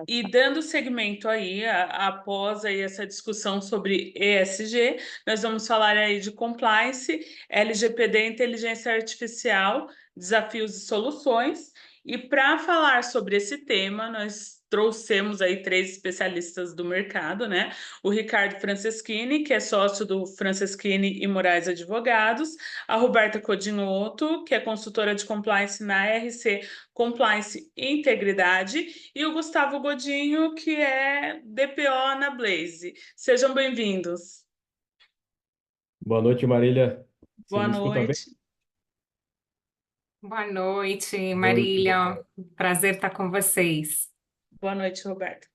E dando seguimento aí, após aí essa discussão sobre ESG, nós vamos falar aí de compliance, LGPD, inteligência artificial, desafios e soluções. E para falar sobre esse tema, nós trouxemos aí três especialistas do mercado, né? O Ricardo Franceschini, que é sócio do Franceschini e Moraes Advogados, a Roberta Codinotto, que é consultora de compliance na RC Compliance e Integridade, e o Gustavo Godinho, que é DPO na Blaze. Sejam bem-vindos. Boa noite, Marília. Você Boa me escuta bem? noite. Boa noite, Boa noite, Marília. Roberto. Prazer estar com vocês. Boa noite, Roberto.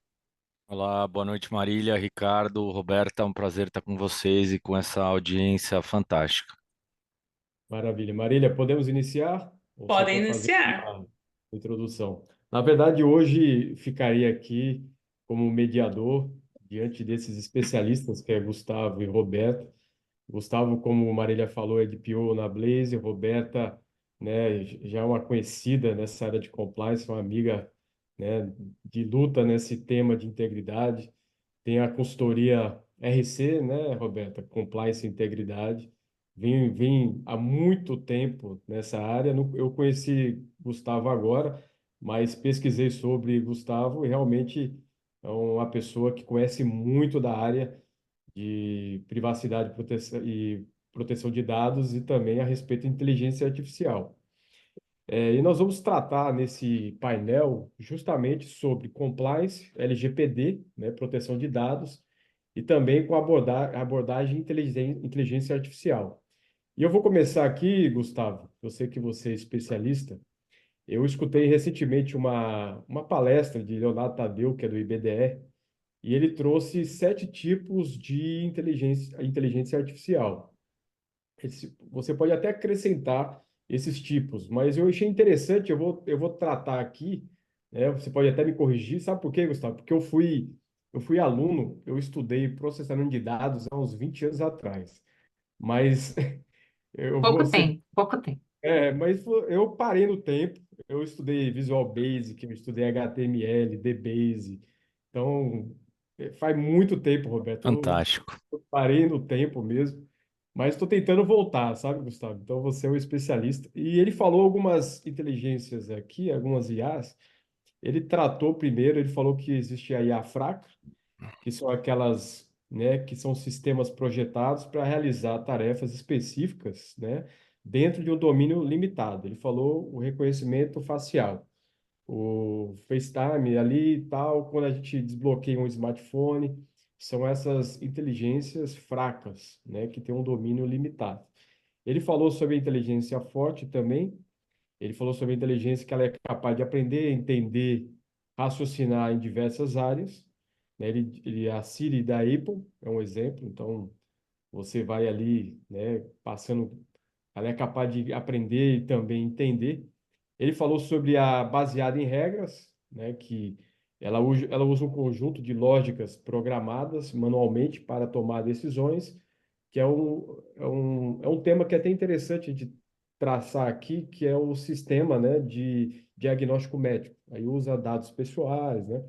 Olá, boa noite, Marília, Ricardo, Roberta, um prazer estar com vocês e com essa audiência fantástica. Maravilha. Marília, podemos iniciar? Ou você Podem quer fazer iniciar. uma introdução? Na verdade, hoje ficaria aqui como mediador diante desses especialistas, que é Gustavo e Roberto. Gustavo, como Marília falou, é DPO na Blaze. Roberta, né, já é uma conhecida nessa área de compliance, uma amiga, né, de luta nesse tema de integridade. Tem a consultoria RC, né, Roberta? Compliance e Integridade. Vem há muito tempo nessa área. Eu conheci Gustavo agora, mas pesquisei sobre Gustavo e realmente é uma pessoa que conhece muito da área de privacidade e proteção de dados e também a respeito de inteligência artificial. E nós vamos tratar nesse painel justamente sobre compliance, LGPD, né, proteção de dados, e também com abordagem inteligência artificial. E eu vou começar aqui, Gustavo, eu sei que você é especialista. Eu escutei recentemente uma palestra de Leonardo Tadeu, que é do IBDE, e ele trouxe 7 tipos de inteligência artificial. Você pode até acrescentar esses tipos, mas eu achei interessante, eu vou tratar aqui, né? Você pode até me corrigir, sabe por quê, Gustavo? Porque eu fui aluno, eu estudei processamento de dados há uns 20 anos atrás, mas eu vou Pouco ser, tempo, pouco tempo. eu parei no tempo, eu estudei Visual Basic, eu estudei HTML, DBase, então faz muito tempo, Roberto, Fantástico. eu parei no tempo mesmo. Mas estou tentando voltar, sabe, Gustavo? Então você é um especialista. E ele falou algumas inteligências aqui, algumas IAs. Ele tratou primeiro, ele falou que existe a IA fraca, que são aquelas, né, que são sistemas projetados para realizar tarefas específicas, né, dentro de um domínio limitado. Ele falou o reconhecimento facial, o FaceTime ali e tal, quando a gente desbloqueia um smartphone, são essas inteligências fracas, né, que têm um domínio limitado. Ele falou sobre a inteligência forte também. Ele falou sobre a inteligência que ela é capaz de aprender, entender, raciocinar em diversas áreas, né? A Siri da Apple é um exemplo. Então, você vai ali, né, passando, ela é capaz de aprender e também entender. Ele falou sobre a baseada em regras, né, que ela usa um conjunto de lógicas programadas manualmente para tomar decisões, que é um tema que é até interessante de traçar aqui, que é o sistema, né, de diagnóstico médico. Aí usa dados pessoais, né?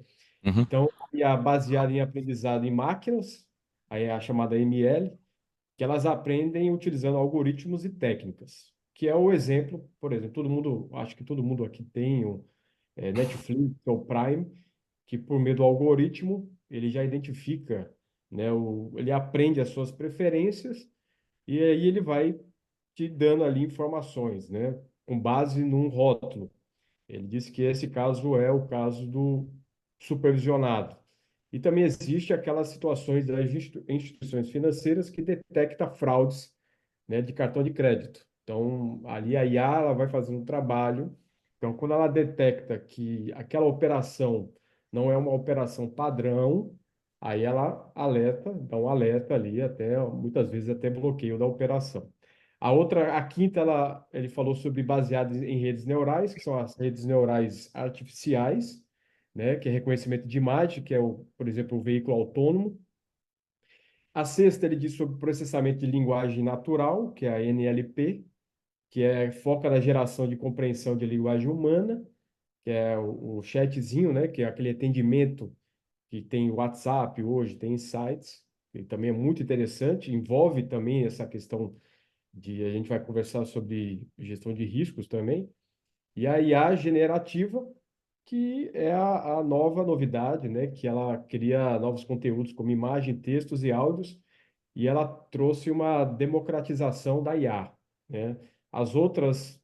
Uhum. Então, e a baseada em aprendizado em máquinas, aí é a chamada ML, que elas aprendem utilizando algoritmos e técnicas, que é o exemplo, por exemplo, acho que todo mundo aqui tem o Netflix ou Prime, que por meio do algoritmo ele já identifica, né, ele aprende as suas preferências e aí ele vai te dando ali informações, né, com base num rótulo. Ele disse que esse caso é o caso do supervisionado. E também existe aquelas situações das instituições financeiras que detecta fraudes, né, de cartão de crédito. Então, ali a IA ela vai fazendo um trabalho. Então, quando ela detecta que aquela operação não é uma operação padrão, aí ela alerta, dá um alerta ali, até muitas vezes até bloqueio da operação. A quinta, ele falou sobre baseadas em redes neurais, que são as redes neurais artificiais, né, que é reconhecimento de imagem, que é por exemplo, o veículo autônomo. A sexta, ele diz sobre processamento de linguagem natural, que é a NLP, que foca na geração de compreensão de linguagem humana. que é o chatzinho, né? Que é aquele atendimento que tem WhatsApp hoje, tem sites, que também é muito interessante, envolve também essa questão a gente vai conversar sobre gestão de riscos também, e a IA generativa, que é a nova novidade, né? Que ela cria novos conteúdos como imagem, textos e áudios, e ela trouxe uma democratização da IA, né? As outras,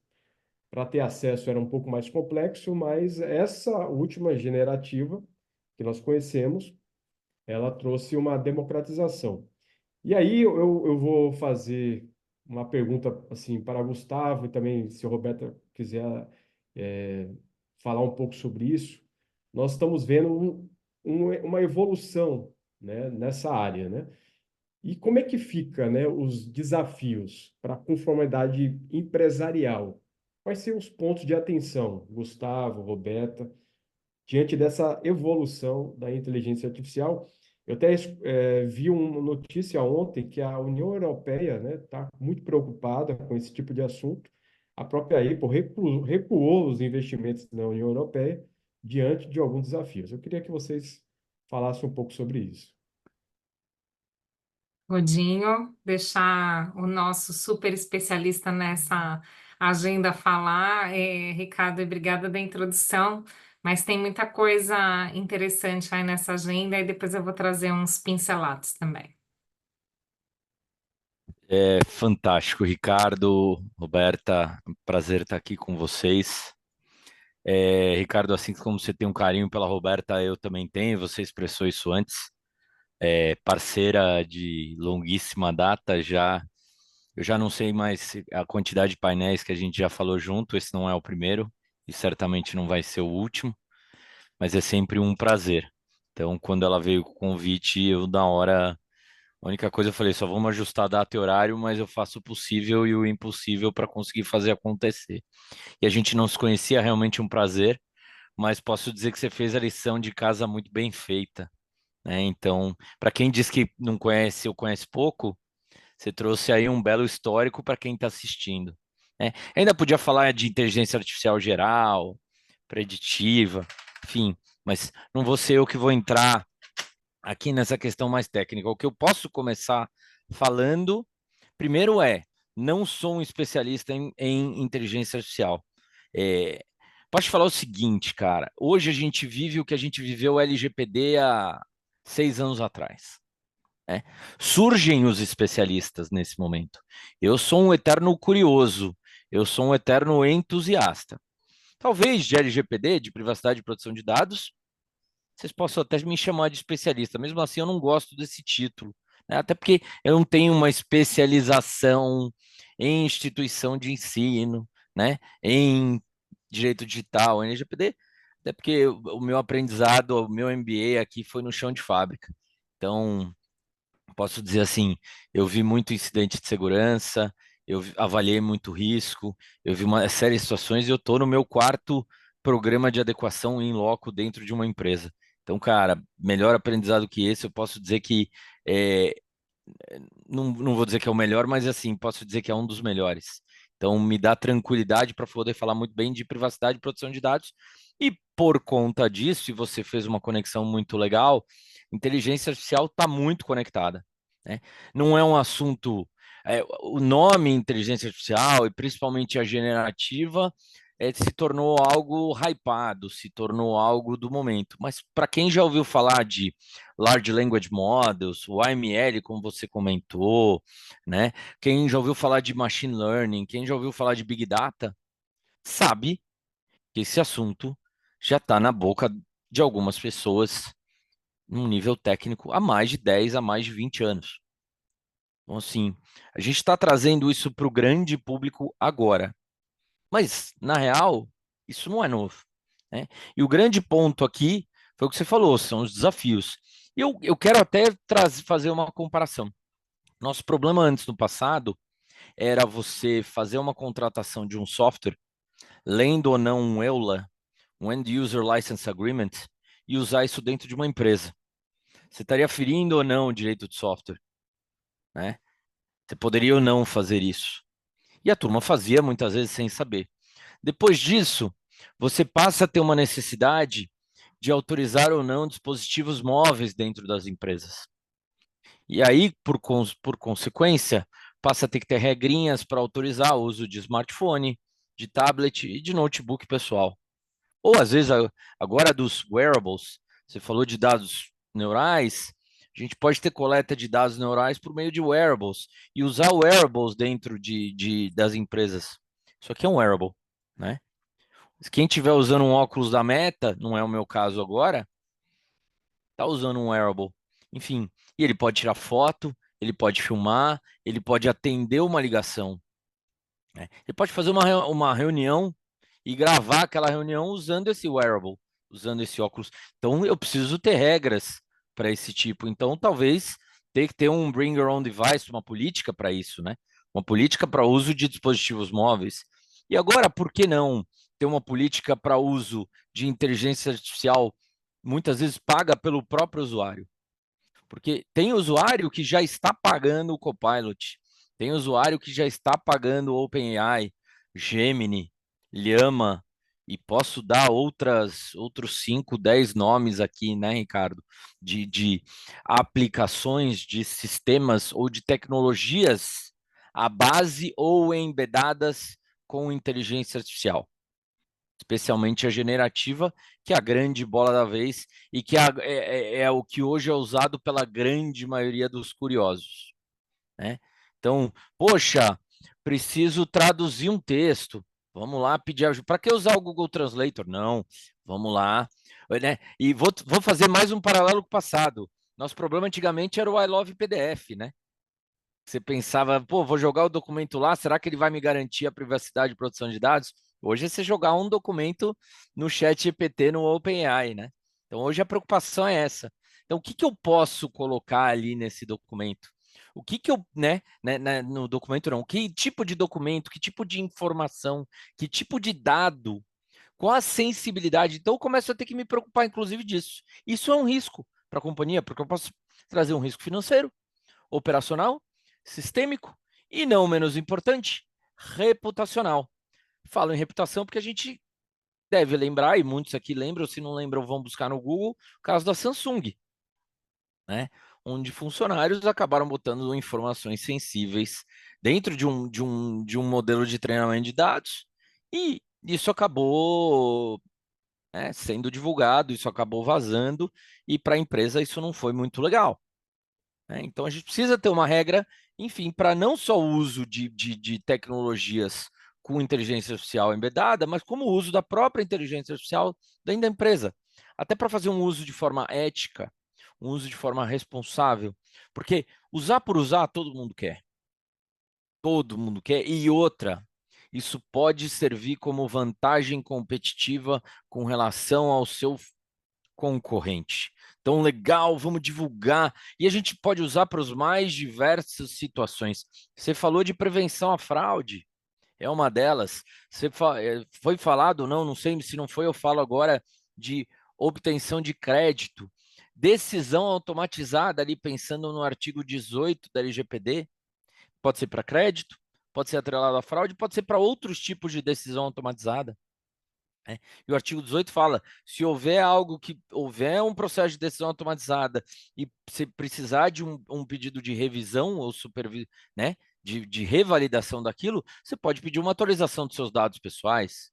para ter acesso, era um pouco mais complexo, mas essa última generativa que nós conhecemos, ela trouxe uma democratização. E aí eu vou fazer uma pergunta assim para Gustavo e também se o Roberto quiser é, falar um pouco sobre isso. Nós estamos vendo uma evolução, né, nessa área, né? E como é que fica, né, os desafios para a conformidade empresarial? Quais são os pontos de atenção, Gustavo, Roberta, diante dessa evolução da inteligência artificial? Eu até vi uma notícia ontem que a União Europeia, né, está muito preocupada com esse tipo de assunto. A própria Apple recuou os investimentos na União Europeia diante de alguns desafios. Eu queria que vocês falassem um pouco sobre isso. Rodinho, deixar o nosso super especialista nessa agenda falar. Ricardo, obrigada da introdução, mas tem muita coisa interessante aí nessa agenda e depois eu vou trazer uns pincelados também. É fantástico, Ricardo, Roberta, prazer estar aqui com vocês. Ricardo, assim como você tem um carinho pela Roberta, eu também tenho, você expressou isso antes. Parceira de longuíssima data, eu já não sei mais a quantidade de painéis que a gente já falou junto, esse não é o primeiro e certamente não vai ser o último, mas é sempre um prazer. Então, quando ela veio com o convite, eu na hora, a única coisa eu falei, só vamos ajustar a data e horário, mas eu faço o possível e o impossível para conseguir fazer acontecer. E a gente não se conhecia, realmente um prazer, mas posso dizer que você fez a lição de casa muito bem feita, né? Então, para quem diz que não conhece ou conhece pouco, você trouxe aí um belo histórico para quem está assistindo, né? Ainda podia falar de inteligência artificial geral, preditiva, enfim, mas não vou ser eu que vou entrar aqui nessa questão mais técnica. O que eu posso começar falando, primeiro não sou um especialista em inteligência artificial. É, posso te falar o seguinte, cara, hoje a gente vive o que a gente viveu o LGPD há 6 anos atrás, né? Surgem os especialistas nesse momento. Eu sou um eterno curioso, eu sou um eterno entusiasta. Talvez de LGPD, de privacidade e proteção de dados, vocês possam até me chamar de especialista. Mesmo assim, eu não gosto desse título, né? Até porque eu não tenho uma especialização em instituição de ensino, né? Em direito digital, em LGPD, até porque o meu aprendizado, o meu MBA aqui foi no chão de fábrica. Então, posso dizer assim, eu vi muito incidente de segurança, avaliei muito risco, eu vi uma série de situações e eu estou no meu quarto programa de adequação em loco dentro de uma empresa. Então, cara, melhor aprendizado que esse, eu posso dizer que é, não vou dizer que é o melhor, mas assim, posso dizer que é um dos melhores. Então, me dá tranquilidade para poder falar muito bem de privacidade e proteção de dados. E por conta disso, e você fez uma conexão muito legal, inteligência artificial está muito conectada, né? Não é um assunto. O nome inteligência artificial, e principalmente a generativa, se tornou algo hypado, se tornou algo do momento. Mas para quem já ouviu falar de Large Language Models, o AML, como você comentou, né? Quem já ouviu falar de Machine Learning, quem já ouviu falar de Big Data, sabe que esse assunto já está na boca de algumas pessoas num nível técnico há mais de 10, há mais de 20 anos. Então, assim, a gente está trazendo isso para o grande público agora. Mas, na real, isso não é novo, né? E o grande ponto aqui foi o que você falou, são os desafios. Eu quero até fazer uma comparação. Nosso problema antes, no passado, era você fazer uma contratação de um software, lendo ou não um EULA, um End User License Agreement, e usar isso dentro de uma empresa. Você estaria ferindo ou não o direito de software, né? Você poderia ou não fazer isso. E a turma fazia muitas vezes sem saber. Depois disso, você passa a ter uma necessidade de autorizar ou não dispositivos móveis dentro das empresas. E aí, por consequência, passa a ter que ter regrinhas para autorizar o uso de smartphone, de tablet e de notebook pessoal. Ou às vezes, agora dos wearables, você falou de dados neurais, a gente pode ter coleta de dados neurais por meio de wearables e usar wearables dentro das empresas. Isso aqui é um wearable, né? Quem estiver usando um óculos da Meta, não é o meu caso agora, está usando um wearable. Enfim, e ele pode tirar foto, ele pode filmar, ele pode atender uma ligação, né? Ele pode fazer uma reunião e gravar aquela reunião usando esse wearable, usando esse óculos. Então, eu preciso ter regras para esse tipo. Então, talvez ter que ter um bring your own device, uma política para isso, né? Uma política para uso de dispositivos móveis. E agora, por que não ter uma política para uso de inteligência artificial, muitas vezes paga pelo próprio usuário? Porque tem usuário que já está pagando o Copilot, tem usuário que já está pagando o OpenAI, Gemini, Llama, e posso dar outros 5, 10 nomes aqui, né, Ricardo, de aplicações de sistemas ou de tecnologias à base ou embedadas com inteligência artificial, especialmente a generativa, que é a grande bola da vez e que é o que hoje é usado pela grande maioria dos curiosos, né? Então, poxa, preciso traduzir um texto. Vamos lá pedir ajuda. Para que usar o Google Translator? Não, vamos lá, né? E vou fazer mais um paralelo com o passado. Nosso problema antigamente era o I Love PDF, né? Você pensava, pô, vou jogar o documento lá, será que ele vai me garantir a privacidade de proteção de dados? Hoje é você jogar um documento no chat GPT, no OpenAI, né? Então, hoje a preocupação é essa. Então, o que que eu posso colocar ali nesse documento? O que que eu, no documento não, que tipo de documento, que tipo de informação, que tipo de dado, qual a sensibilidade? Então, eu começo a ter que me preocupar, inclusive, disso. Isso é um risco para a companhia, porque eu posso trazer um risco financeiro, operacional, sistêmico e, não menos importante, reputacional. Falo em reputação porque a gente deve lembrar, e muitos aqui lembram, se não lembram, vão buscar no Google, o caso da Samsung, né? Onde funcionários acabaram botando informações sensíveis dentro de um modelo de treinamento de dados, e isso acabou, né, sendo divulgado, isso acabou vazando, e para a empresa isso não foi muito legal, né? Então, a gente precisa ter uma regra, enfim, para não só o uso de tecnologias com inteligência artificial embedada, mas como o uso da própria inteligência artificial dentro da empresa. Até para fazer um uso de forma ética, um uso de forma responsável. Porque usar por usar, todo mundo quer. Todo mundo quer. E outra, isso pode servir como vantagem competitiva com relação ao seu concorrente. Então, legal, vamos divulgar. E a gente pode usar para as mais diversas situações. Você falou de prevenção à fraude, é uma delas. Foi falado, não sei se não foi, eu falo agora de obtenção de crédito. Decisão automatizada, ali pensando no artigo 18 da LGPD, pode ser para crédito, pode ser atrelado à fraude, pode ser para outros tipos de decisão automatizada, né? E o artigo 18 fala: se houver houver um processo de decisão automatizada e se precisar de um pedido de revisão ou né, de revalidação daquilo, você pode pedir uma atualização dos seus dados pessoais,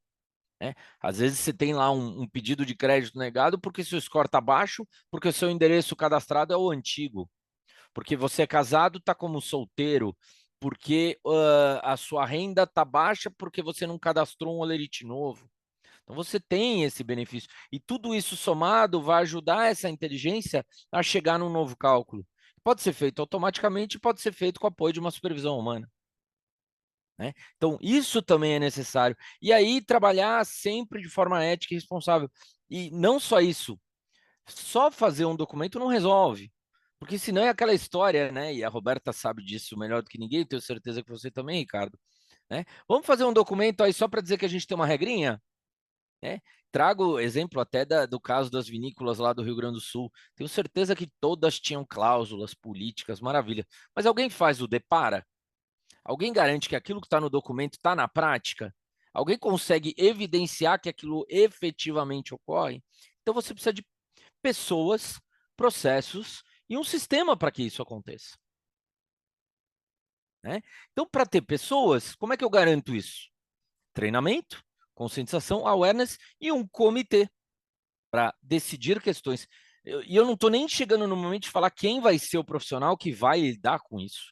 né? Às vezes você tem lá um pedido de crédito negado porque seu score está baixo, porque o seu endereço cadastrado é o antigo, porque você é casado, está como solteiro, porque a sua renda está baixa porque você não cadastrou um olerite novo. Então você tem esse benefício. E tudo isso somado vai ajudar essa inteligência a chegar num novo cálculo. Pode ser feito automaticamente, pode ser feito com apoio de uma supervisão humana, né? Então, isso também é necessário. E aí, trabalhar sempre de forma ética e responsável. E não só isso, só fazer um documento não resolve. Porque senão é aquela história, né? E a Roberta sabe disso melhor do que ninguém, tenho certeza que você também, Ricardo, né? Vamos fazer um documento aí só para dizer que a gente tem uma regrinha? Né? Trago exemplo até do caso das vinícolas lá do Rio Grande do Sul. Tenho certeza que todas tinham cláusulas políticas, maravilha. Mas alguém faz o depara? Alguém garante que aquilo que está no documento está na prática? Alguém consegue evidenciar que aquilo efetivamente ocorre? Então você precisa de pessoas, processos e um sistema para que isso aconteça, né? Então, para ter pessoas, como é que eu garanto isso? Treinamento, conscientização, awareness e um comitê para decidir questões. E eu não estou nem chegando no momento de falar quem vai ser o profissional que vai lidar com isso.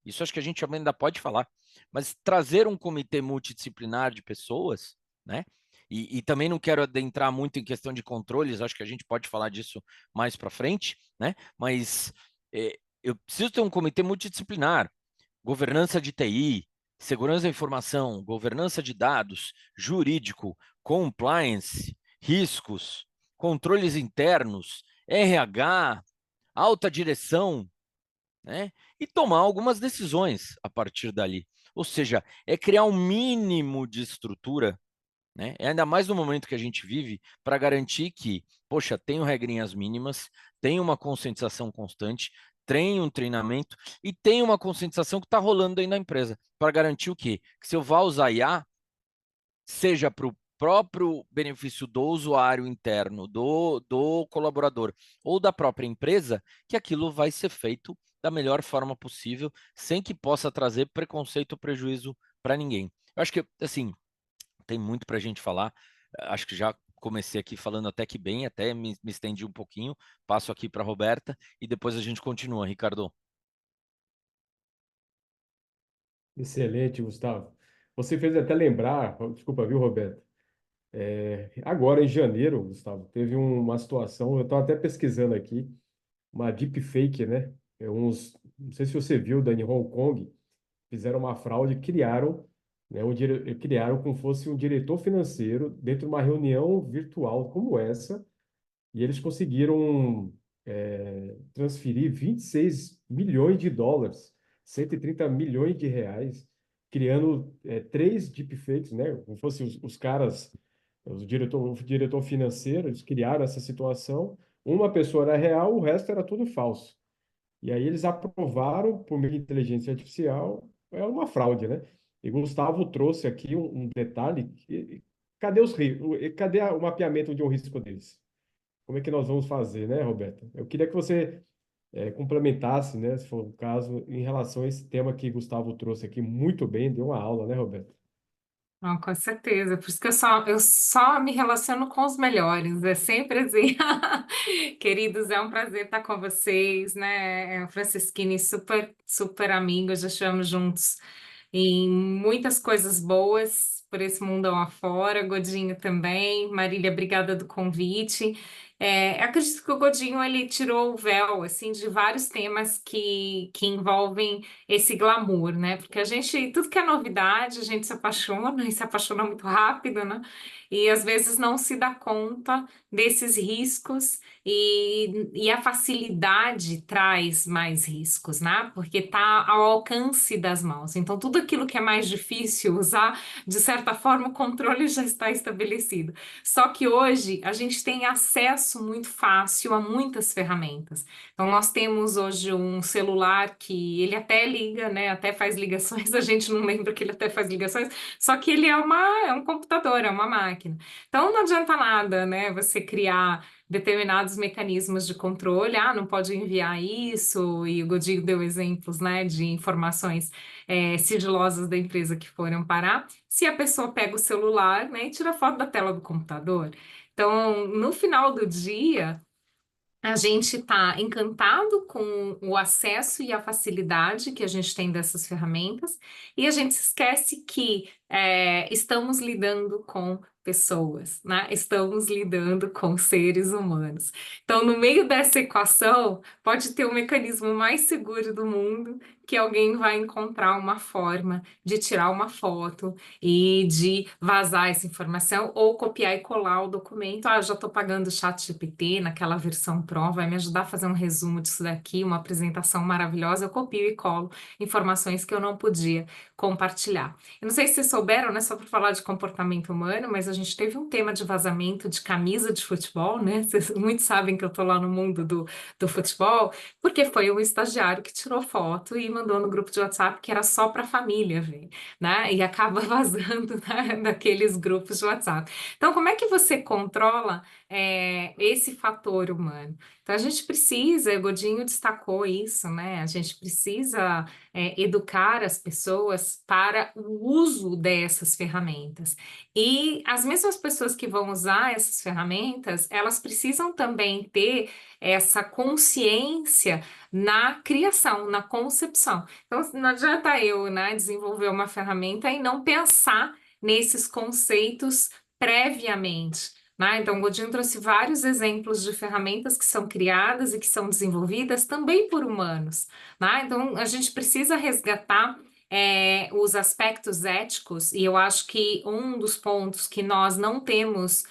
Isso acho que a gente ainda pode falar. Mas trazer um comitê multidisciplinar de pessoas, né? E também não quero adentrar muito em questão de controles, acho que a gente pode falar disso mais para frente, né? Mas eu preciso ter um comitê multidisciplinar, governança de TI, segurança da informação, governança de dados, jurídico, compliance, riscos, controles internos, RH, alta direção, né? E tomar algumas decisões a partir dali. Ou seja, é criar um mínimo de estrutura, né? É ainda mais no momento que a gente vive, para garantir que, poxa, tenho regrinhas mínimas, tenho uma conscientização constante, tenho um treinamento e tenho uma conscientização que está rolando aí na empresa, para garantir o quê? Que se eu vá usar IA, seja para o próprio benefício do usuário interno, do colaborador ou da própria empresa, que aquilo vai ser feito da melhor forma possível, sem que possa trazer preconceito ou prejuízo para ninguém. Eu acho que, assim, tem muito para a gente falar. Acho que já comecei aqui falando até que bem, até me estendi um pouquinho. Passo aqui para a Roberta e depois a gente continua, Ricardo. Excelente, Gustavo. Você fez até lembrar, desculpa, viu, Roberto? Agora, em janeiro, Gustavo, teve uma situação, eu estava até pesquisando aqui, uma deepfake, né? Não sei se você viu, da em Hong Kong, fizeram uma fraude, criaram, né, criaram como fosse um diretor financeiro dentro de uma reunião virtual como essa, e eles conseguiram transferir 26 milhões de dólares, 130 milhões de reais, criando três deepfakes, né? Como fossem os caras, o diretor financeiro, eles criaram essa situação. Uma pessoa era real, o resto era tudo falso. E aí eles aprovaram, por meio de inteligência artificial, é uma fraude, né? E Gustavo trouxe aqui um detalhe, cadê cadê o mapeamento de um risco deles? Como é que nós vamos fazer, né, Roberta? Eu queria que você complementasse, né, se for o caso, em relação a esse tema que Gustavo trouxe aqui muito bem, deu uma aula, né, Roberta? Não, com certeza. Por isso que eu só me relaciono com os melhores. É sempre assim. Queridos, é um prazer estar com vocês, né? Francisquini, super, super amigo, já estamos juntos em muitas coisas boas por esse mundão afora. Godinho também. Marília, obrigada do convite. Acredito que o Godinho ele tirou o véu assim de vários temas que envolvem esse glamour, né? Porque a gente, tudo que é novidade, a gente se apaixona e se apaixona muito rápido, né? E às vezes não se dá conta desses riscos e a facilidade traz mais riscos, né? Porque está ao alcance das mãos. Então, tudo aquilo que é mais difícil usar, de certa forma, o controle já está estabelecido. Só que hoje a gente tem acesso muito fácil a muitas ferramentas. Então, nós temos hoje um celular que ele até liga, né? Até faz ligações, a gente não lembra que ele até faz ligações, só que ele é um computador, é uma máquina. Então, não adianta nada, né? Você criar determinados mecanismos de controle, não pode enviar isso, e o Godinho deu exemplos, né, de informações sigilosas da empresa que foram parar, se a pessoa pega o celular, né, e tira foto da tela do computador. Então, no final do dia, a gente está encantado com o acesso e a facilidade que a gente tem dessas ferramentas, e a gente esquece que estamos lidando com pessoas, né? Estamos lidando com seres humanos. Então, no meio dessa equação, pode ter o mecanismo mais seguro do mundo, que alguém vai encontrar uma forma de tirar uma foto e de vazar essa informação ou copiar e colar o documento. Eu já estou pagando o ChatGPT naquela versão Pro, vai me ajudar a fazer um resumo disso daqui, uma apresentação maravilhosa. Eu copio e colo informações que eu não podia compartilhar. Eu não sei se vocês souberam, né, só para falar de comportamento humano, mas a gente teve um tema de vazamento de camisa de futebol, né? Vocês muitos sabem que eu tô lá no mundo do futebol, porque foi um estagiário que tirou foto e mandou no grupo de WhatsApp que era só para a família ver, né? E acaba vazando, né, daqueles grupos de WhatsApp. Então, como é que você controla esse fator humano? Então, a gente precisa, o Godinho destacou isso, né? A gente precisa educar as pessoas para o uso dessas ferramentas. E as mesmas pessoas que vão usar essas ferramentas, elas precisam também ter essa consciência na criação, na concepção. Então, não adianta eu, né, desenvolver uma ferramenta e não pensar nesses conceitos previamente. Né? Então, o Godinho trouxe vários exemplos de ferramentas que são criadas e que são desenvolvidas também por humanos. Né? Então, a gente precisa resgatar os aspectos éticos, e eu acho que um dos pontos que nós não temos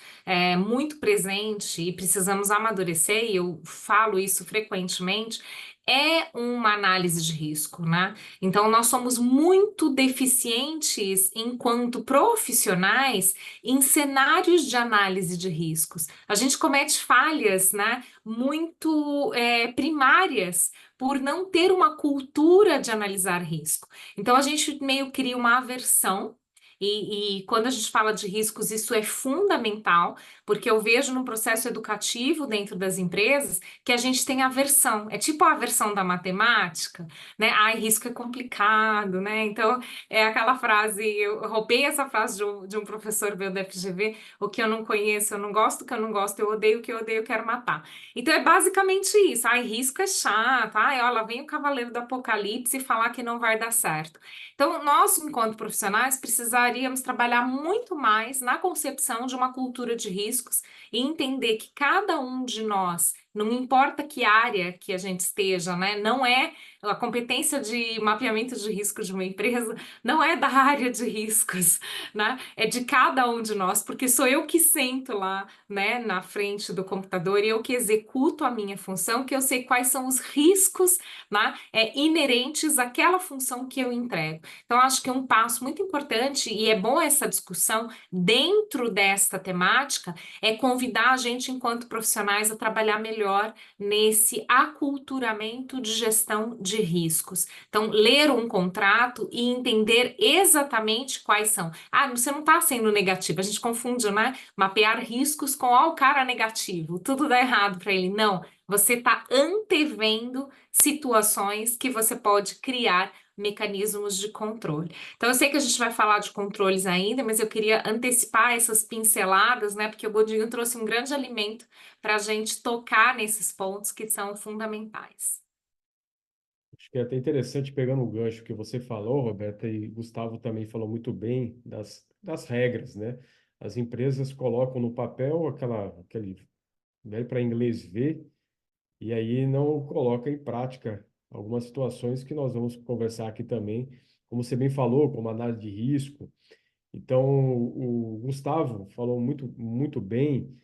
muito presente e precisamos amadurecer, e eu falo isso frequentemente, é uma análise de risco, né? Então, nós somos muito deficientes enquanto profissionais em cenários de análise de riscos. A gente comete falhas, né, muito primárias por não ter uma cultura de analisar risco. Então, a gente meio cria uma aversão. E quando a gente fala de riscos, isso é fundamental, porque eu vejo no processo educativo dentro das empresas que a gente tem aversão. É tipo a aversão da matemática, né? Ai, risco é complicado, né? Então, é aquela frase, eu roubei essa frase de um professor meu da FGV, o que eu não conheço, eu não gosto, o que eu não gosto, eu odeio, o que eu odeio, eu quero matar. Então é basicamente isso, ai, risco é chato, ai, ó, lá vem o cavaleiro do apocalipse falar que não vai dar certo. Então, nós, enquanto profissionais, precisaríamos trabalhar muito mais na concepção de uma cultura de riscos e entender que cada um de nós, não importa que área que a gente esteja, né, não é a competência de mapeamento de risco de uma empresa, não é da área de riscos, né? É de cada um de nós, porque sou eu que sento lá, né, na frente do computador e eu que executo a minha função, que eu sei quais são os riscos, né, inerentes àquela função que eu entrego. Então, acho que um passo muito importante, e é bom essa discussão dentro desta temática, é convidar a gente, enquanto profissionais, a trabalhar melhor nesse aculturamento de gestão de riscos. Então, ler um contrato e entender exatamente quais são. Ah, você não está sendo negativo, a gente confunde, né? Mapear riscos com, o cara negativo, tudo dá errado para ele. Não, você está antevendo situações que você pode criar mecanismos de controle. Então, eu sei que a gente vai falar de controles ainda, mas eu queria antecipar essas pinceladas, né? Porque o Godinho trouxe um grande alimento para a gente tocar nesses pontos que são fundamentais. Acho que é até interessante, pegando o gancho que você falou, Roberta, e Gustavo também falou muito bem das regras, né? As empresas colocam no papel aquele velho para inglês ver, e aí não coloca em prática algumas situações que nós vamos conversar aqui também, como você bem falou, como análise de risco. Então, o Gustavo falou muito bem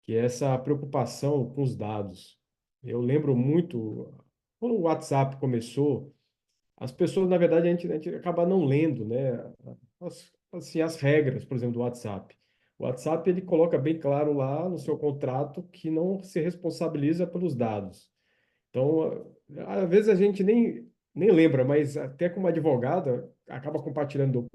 que é essa preocupação com os dados. Eu lembro muito, quando o WhatsApp começou, as pessoas, na verdade, a gente acaba não lendo, né? As regras, por exemplo, do WhatsApp. O WhatsApp, ele coloca bem claro lá no seu contrato que não se responsabiliza pelos dados. Então, às vezes a gente nem lembra, mas até como advogada, acaba compartilhando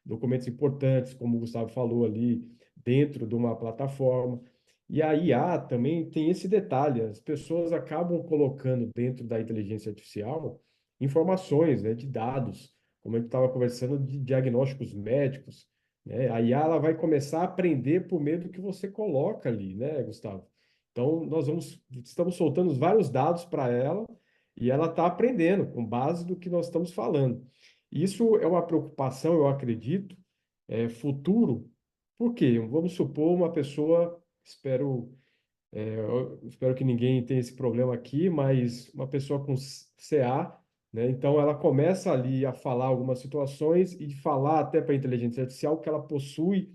documentos importantes, como o Gustavo falou ali, dentro de uma plataforma. E a IA também tem esse detalhe, as pessoas acabam colocando dentro da inteligência artificial informações, né, de dados, como a gente estava conversando de diagnósticos médicos, né? A IA ela vai começar a aprender por meio do que você coloca ali, né, Gustavo? Então, estamos soltando vários dados para ela e ela está aprendendo com base do que nós estamos falando. Isso é uma preocupação, eu acredito, futuro. Por quê? Vamos supor uma pessoa, eu espero que ninguém tenha esse problema aqui, mas uma pessoa com CA, né? Então ela começa ali a falar algumas situações e falar até para a inteligência artificial que ela possui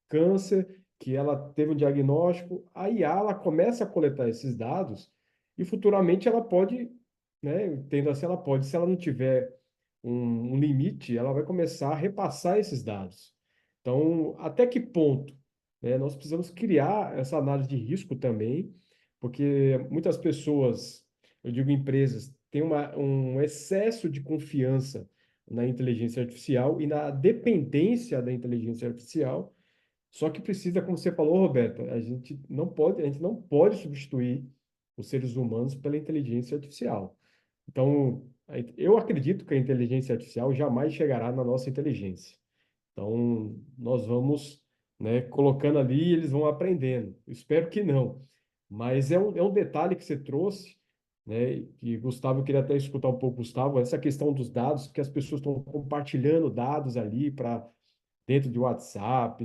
câncer, que ela teve um diagnóstico. A IA ela começa a coletar esses dados e futuramente ela pode, né? Entendo assim, ela pode, se ela não tiver um limite, ela vai começar a repassar esses dados. Então, até que ponto, né, nós precisamos criar essa análise de risco também, porque muitas pessoas, eu digo empresas, têm um excesso de confiança na inteligência artificial e na dependência da inteligência artificial. Só que precisa, como você falou, Roberta, a gente não pode substituir os seres humanos pela inteligência artificial. Então, eu acredito que a inteligência artificial jamais chegará na nossa inteligência. Então, nós vamos, né, colocando ali e eles vão aprendendo. Eu espero que não. Mas é um detalhe que você trouxe, né, que Gustavo, eu queria até escutar um pouco, Gustavo, essa questão dos dados, que as pessoas estão compartilhando dados ali para dentro de WhatsApp,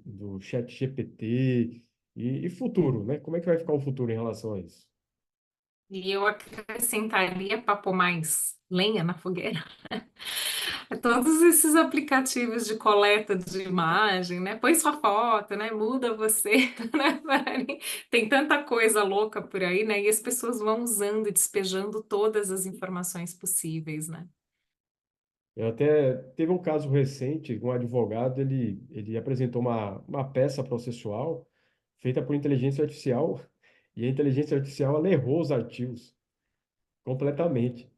do chat GPT e futuro, né? Como é que vai ficar o futuro em relação a isso? E eu acrescentaria para pôr mais lenha na fogueira. Todos esses aplicativos de coleta de imagem, né? Põe sua foto, né? Muda você, né? Tem tanta coisa louca por aí, né? E as pessoas vão usando e despejando todas as informações possíveis, né? Eu até teve um caso recente, um advogado, ele apresentou uma peça processual feita por inteligência artificial e a inteligência artificial ela errou os artigos completamente.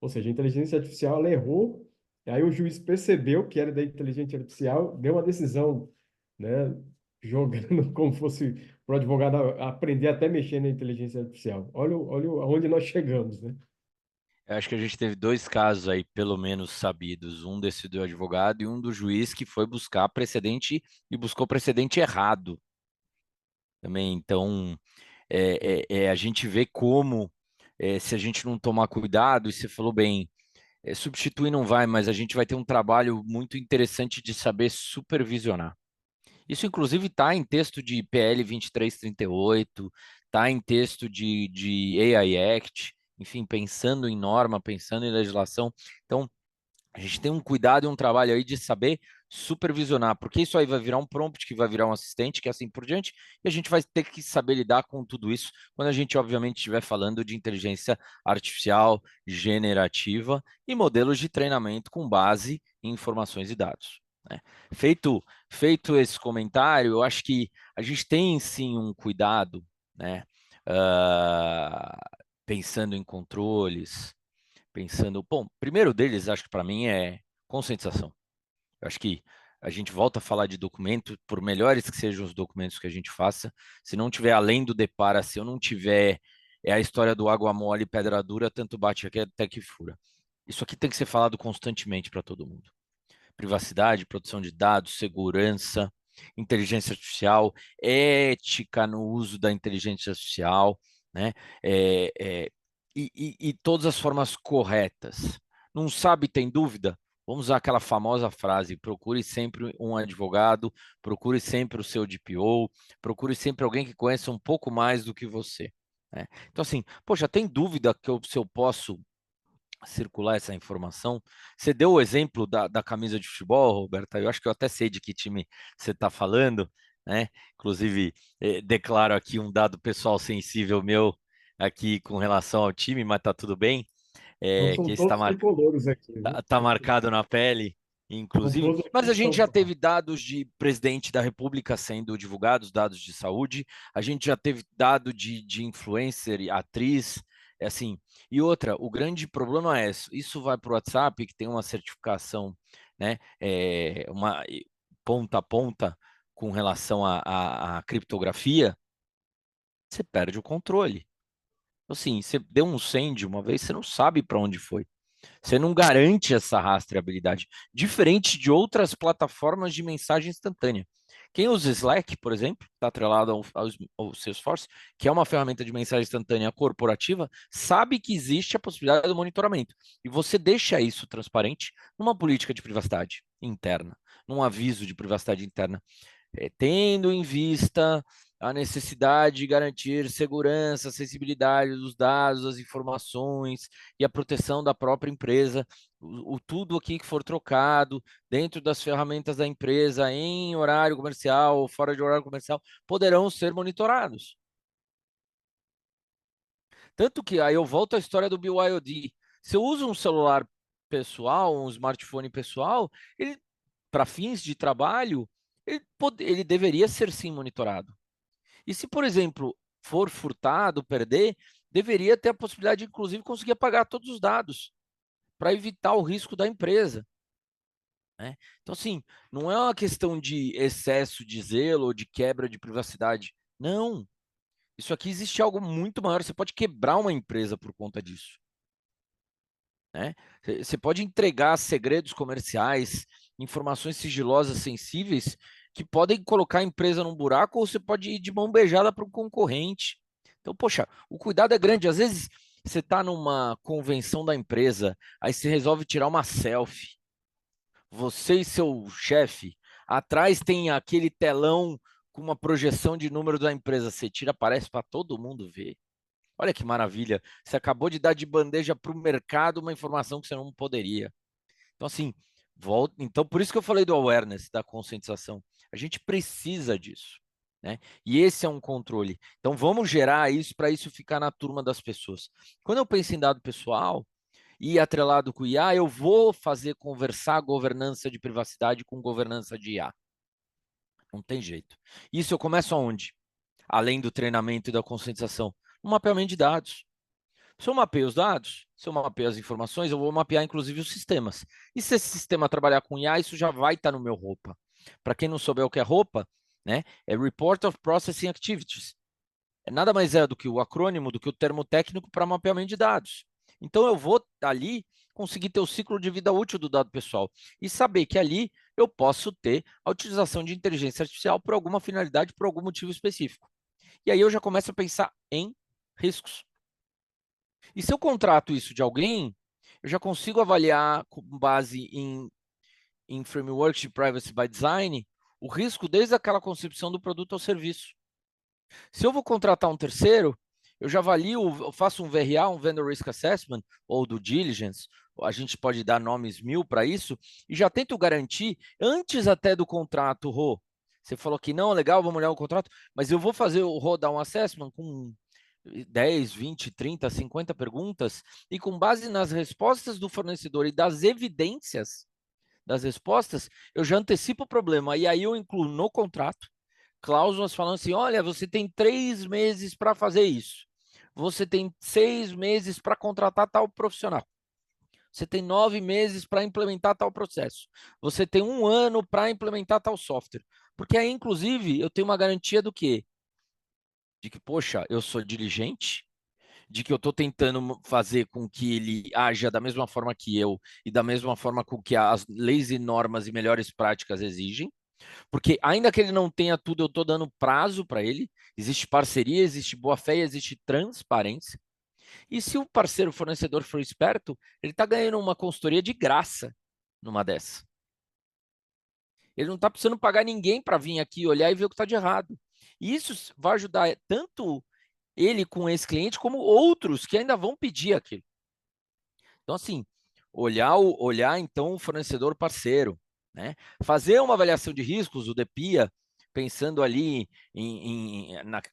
Ou seja, a inteligência artificial ela errou, e aí o juiz percebeu que era da inteligência artificial, deu uma decisão, né, jogando como fosse para o advogado aprender até mexer na inteligência artificial. Olha aonde nós chegamos, né? Eu acho que a gente teve dois casos aí, pelo menos sabidos, um desse do advogado e um do juiz que foi buscar precedente e buscou precedente errado também. Então, a gente vê como, se a gente não tomar cuidado, e você falou bem, substituir não vai, mas a gente vai ter um trabalho muito interessante de saber supervisionar. Isso, inclusive, está em texto de PL 2338, está em texto de AI Act, enfim, pensando em norma, pensando em legislação. Então, a gente tem um cuidado e um trabalho aí de saber supervisionar, porque isso aí vai virar um prompt, que vai virar um assistente, que é assim por diante, e a gente vai ter que saber lidar com tudo isso quando a gente, obviamente, estiver falando de inteligência artificial generativa e modelos de treinamento com base em informações e dados, né? Feito esse comentário, eu acho que a gente tem sim um cuidado, né? Pensando em controles, pensando. Bom, primeiro deles, acho que para mim é conscientização. Eu acho que a gente volta a falar de documento, por melhores que sejam os documentos que a gente faça, se não tiver além do depara, se eu não tiver a história do água mole, pedra dura, tanto bate aqui até que fura. Isso aqui tem que ser falado constantemente para todo mundo. Privacidade, proteção de dados, segurança, inteligência artificial, ética no uso da inteligência artificial, né? É, é, e todas as formas corretas. Não sabe, tem dúvida? Vamos usar aquela famosa frase: procure sempre um advogado, procure sempre o seu DPO, procure sempre alguém que conheça um pouco mais do que você, né? Então, assim, poxa, tem dúvida se eu posso circular essa informação? Você deu o exemplo da camisa de futebol, Roberta. Eu acho que eu até sei de que time você está falando, né? Inclusive, declaro aqui um dado pessoal sensível meu aqui com relação ao time, mas tá tudo bem. Então Que são está todos tricolores aqui, viu? tá marcado na pele, São inclusive. todos Mas aqui a de gente São já Paulo. teve dados de presidente da República sendo divulgados, dados de saúde. A gente já teve dado de influencer, atriz, assim. E outra, o grande problema é isso vai para o WhatsApp, que tem uma certificação, né? Uma ponta a ponta com relação à criptografia, você perde o controle. Assim, você deu um send uma vez, você não sabe para onde foi. Você não garante essa rastreabilidade, diferente de outras plataformas de mensagem instantânea. Quem usa Slack, por exemplo, está atrelado ao Salesforce, que é uma ferramenta de mensagem instantânea corporativa, sabe que existe a possibilidade do monitoramento. E você deixa isso transparente numa política de privacidade interna, num aviso de privacidade interna, tendo em vista a necessidade de garantir segurança, acessibilidade dos dados, das informações e a proteção da própria empresa. Tudo aqui que for trocado dentro das ferramentas da empresa em horário comercial ou fora de horário comercial poderão ser monitorados. Tanto que aí eu volto à história do BYOD. Se eu uso um celular pessoal, um smartphone pessoal, ele, para fins de trabalho, ele deveria ser sim monitorado. E se, por exemplo, for furtado, perder, deveria ter a possibilidade de, inclusive, conseguir apagar todos os dados para evitar o risco da empresa, né? Então, assim, não é uma questão de excesso de zelo ou de quebra de privacidade. Não. Isso aqui existe algo muito maior. Você pode quebrar uma empresa por conta disso, né? Você pode entregar segredos comerciais, informações sigilosas sensíveis que podem colocar a empresa num buraco, ou você pode ir de mão beijada para um concorrente. Então, poxa, o cuidado é grande. Às vezes você está numa convenção da empresa, aí você resolve tirar uma selfie. Você e seu chefe, atrás tem aquele telão com uma projeção de número da empresa. Você tira, aparece para todo mundo ver. Olha que maravilha. Você acabou de dar de bandeja para o mercado uma informação que você não poderia. Então, assim, volta. Então, por isso que eu falei do awareness, da conscientização. A gente precisa disso, né? E esse é um controle. Então, vamos gerar isso para isso ficar na turma das pessoas. Quando eu penso em dado pessoal e atrelado com IA, eu vou fazer conversar governança de privacidade com governança de IA. Não tem jeito. Isso eu começo aonde? Além do treinamento e da conscientização, no mapeamento de dados. Se eu mapeio os dados, se eu mapeio as informações, eu vou mapear inclusive os sistemas. E se esse sistema trabalhar com IA, isso já vai estar no meu ROPA. Para quem não souber o que é ROPA, né, é Report of Processing Activities. Nada mais é do que o acrônimo, do que o termo técnico para mapeamento de dados. Então eu vou ali conseguir ter o ciclo de vida útil do dado pessoal e saber que ali eu posso ter a utilização de inteligência artificial por alguma finalidade, por algum motivo específico. E aí eu já começo a pensar em riscos. E se eu contrato isso de alguém, eu já consigo avaliar com base em frameworks de privacy by design o risco desde aquela concepção do produto ao serviço. Se eu vou contratar um terceiro, eu já avalio, eu faço um VRA, um Vendor Risk Assessment, ou do Diligence, a gente pode dar nomes 1000 para isso, e já tento garantir, antes até do contrato, Rô, você falou que não, legal, vamos olhar o contrato, mas eu vou fazer o Rô dar um assessment com 10, 20, 30, 50 perguntas, e com base nas respostas do fornecedor e das evidências das respostas, eu já antecipo o problema, e aí eu incluo no contrato cláusulas falando assim: olha, você tem 3 meses para fazer isso, você tem 6 meses para contratar tal profissional, você tem 9 meses para implementar tal processo, você tem 1 ano para implementar tal software. Porque aí, inclusive, eu tenho uma garantia do quê? De que, poxa, eu sou diligente, de que eu estou tentando fazer com que ele haja da mesma forma que eu e da mesma forma com que as leis e normas e melhores práticas exigem. Porque ainda que ele não tenha tudo, eu estou dando prazo para ele. Existe parceria, existe boa-fé, existe transparência. E se o parceiro fornecedor for esperto, ele está ganhando uma consultoria de graça numa dessa. Ele não está precisando pagar ninguém para vir aqui olhar e ver o que está de errado. E isso vai ajudar tanto ele com esse cliente, como outros que ainda vão pedir aquilo. Então, assim, olhar então o fornecedor parceiro, né? Fazer uma avaliação de riscos, o DPIA, pensando ali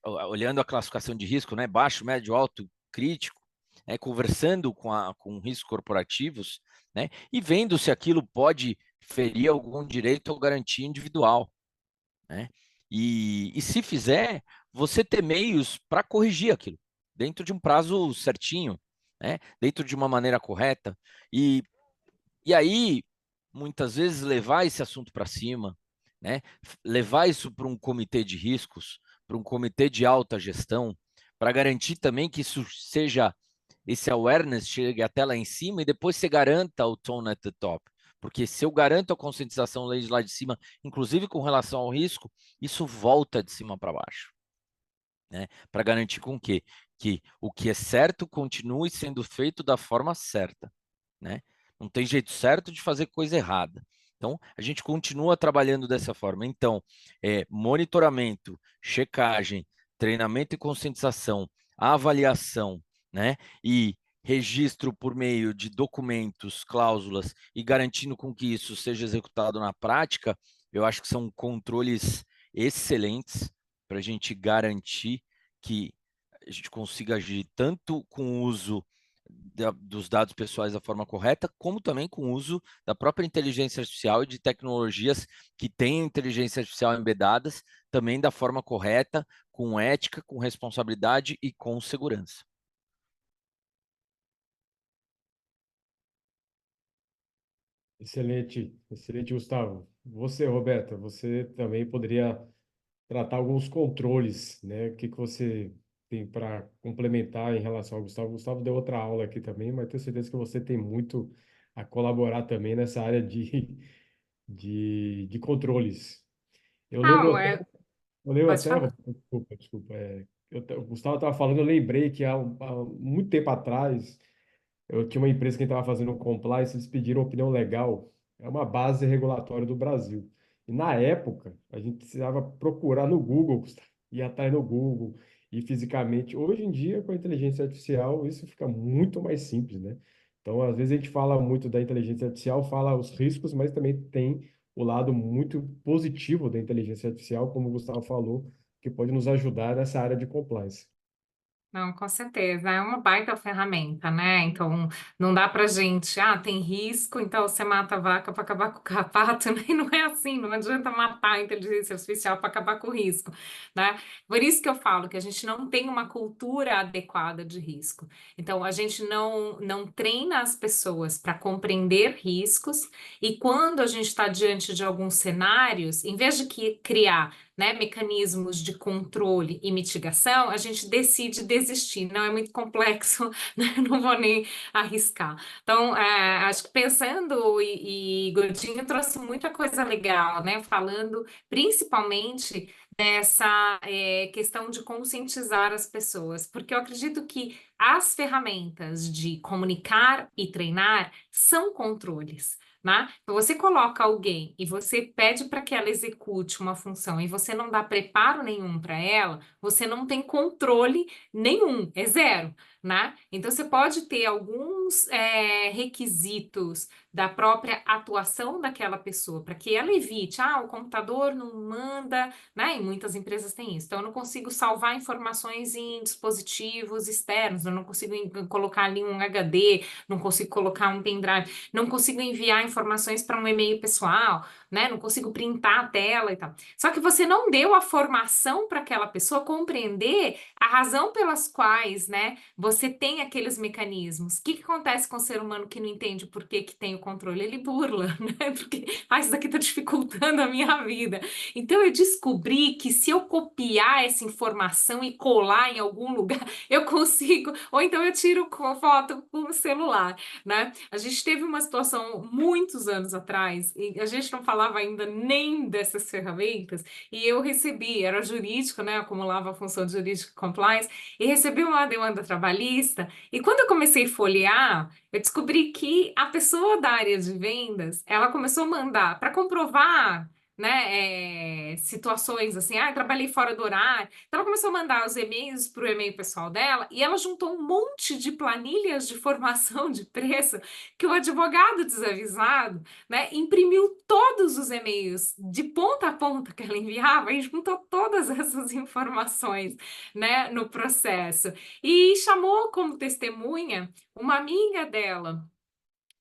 olhando a classificação de risco, né? Baixo, médio, alto, crítico, né? Conversando com riscos corporativos, né? E vendo se aquilo pode ferir algum direito ou garantia individual, né? E se fizer, você ter meios para corrigir aquilo dentro de um prazo certinho, né? Dentro de uma maneira correta. E aí, muitas vezes, levar esse assunto para cima, né? Levar isso para um comitê de riscos, para um comitê de alta gestão, para garantir também que isso seja, esse awareness chegue até lá em cima e depois você garanta o tone at the top. Porque se eu garanto a conscientização lá de cima, inclusive com relação ao risco, isso volta de cima para baixo, né? Para garantir com que o que é certo continue sendo feito da forma certa, né? Não tem jeito certo de fazer coisa errada. Então, a gente continua trabalhando dessa forma. Então, monitoramento, checagem, treinamento e conscientização, avaliação, né? E registro por meio de documentos, cláusulas e garantindo com que isso seja executado na prática, eu acho que são controles excelentes para a gente garantir que a gente consiga agir tanto com o uso dos dados pessoais da forma correta, como também com o uso da própria inteligência artificial e de tecnologias que têm inteligência artificial embedadas também da forma correta, com ética, com responsabilidade e com segurança. Excelente, excelente, Gustavo. Você, Roberta, você também poderia tratar alguns controles, né? O que que você tem para complementar em relação ao Gustavo? O Gustavo deu outra aula aqui também, mas tenho certeza que você tem muito a colaborar também nessa área de controles. Eu lembro Não, até, eu lembro pode até, falar. desculpa, o Gustavo estava falando, eu lembrei que há muito tempo atrás eu tinha uma empresa que estava fazendo um compliance, eles pediram opinião legal, é uma base regulatória do Brasil. E na época, a gente precisava procurar no Google, ir atrás no Google, e fisicamente. Hoje em dia, com a inteligência artificial, isso fica muito mais simples, né? Então, às vezes a gente fala muito da inteligência artificial, fala os riscos, mas também tem o lado muito positivo da inteligência artificial, como o Gustavo falou, que pode nos ajudar nessa área de compliance. Não, com certeza, é uma baita ferramenta, né? Então, não dá pra gente, tem risco, então você mata a vaca para acabar com o carrapato, né? E não é assim, não adianta matar a inteligência artificial para acabar com o risco, né? Por isso que eu falo que a gente não tem uma cultura adequada de risco. Então, a gente não treina as pessoas para compreender riscos, e quando a gente está diante de alguns cenários, em vez de criar, né, mecanismos de controle e mitigação, a gente decide desistir. Não é muito complexo, né? Não vou nem arriscar. Então, acho que pensando, e Godinho trouxe muita coisa legal, né? Falando principalmente dessa questão de conscientizar as pessoas, porque eu acredito que as ferramentas de comunicar e treinar são controles. Né? Então, você coloca alguém e você pede para que ela execute uma função e você não dá preparo nenhum para ela, você não tem controle nenhum, é zero, né? Então, você pode ter alguns requisitos da própria atuação daquela pessoa para que ela evite, o computador não manda, né? E muitas empresas têm isso. Então, eu não consigo salvar informações em dispositivos externos, eu não consigo colocar ali um HD, não consigo colocar um pendrive, não consigo enviar informações para um e-mail pessoal, né? Não consigo printar a tela e tal. Só que você não deu a formação para aquela pessoa compreender a razão pelas quais, né, você tem aqueles mecanismos. O que que acontece com o ser humano que não entende por que que tem o controle? Ele burla, né? Porque, isso daqui está dificultando a minha vida. Então eu descobri que se eu copiar essa informação e colar em algum lugar, eu consigo, ou então eu tiro foto com o celular, né? A gente teve uma situação muitos anos atrás e a gente não falava ainda nem dessas ferramentas e eu recebi, era jurídico, né? Acumulava a função de jurídico compliance e recebi uma demanda trabalhista e quando eu comecei a folhear, eu descobri que a pessoa da área de vendas, ela começou a mandar para comprovar, né, situações assim, eu trabalhei fora do horário. Então, ela começou a mandar os e-mails para o e-mail pessoal dela e ela juntou um monte de planilhas de formação de preço que o advogado desavisado, né, imprimiu todos os e-mails de ponta a ponta que ela enviava e juntou todas essas informações, né, no processo. E chamou como testemunha uma amiga dela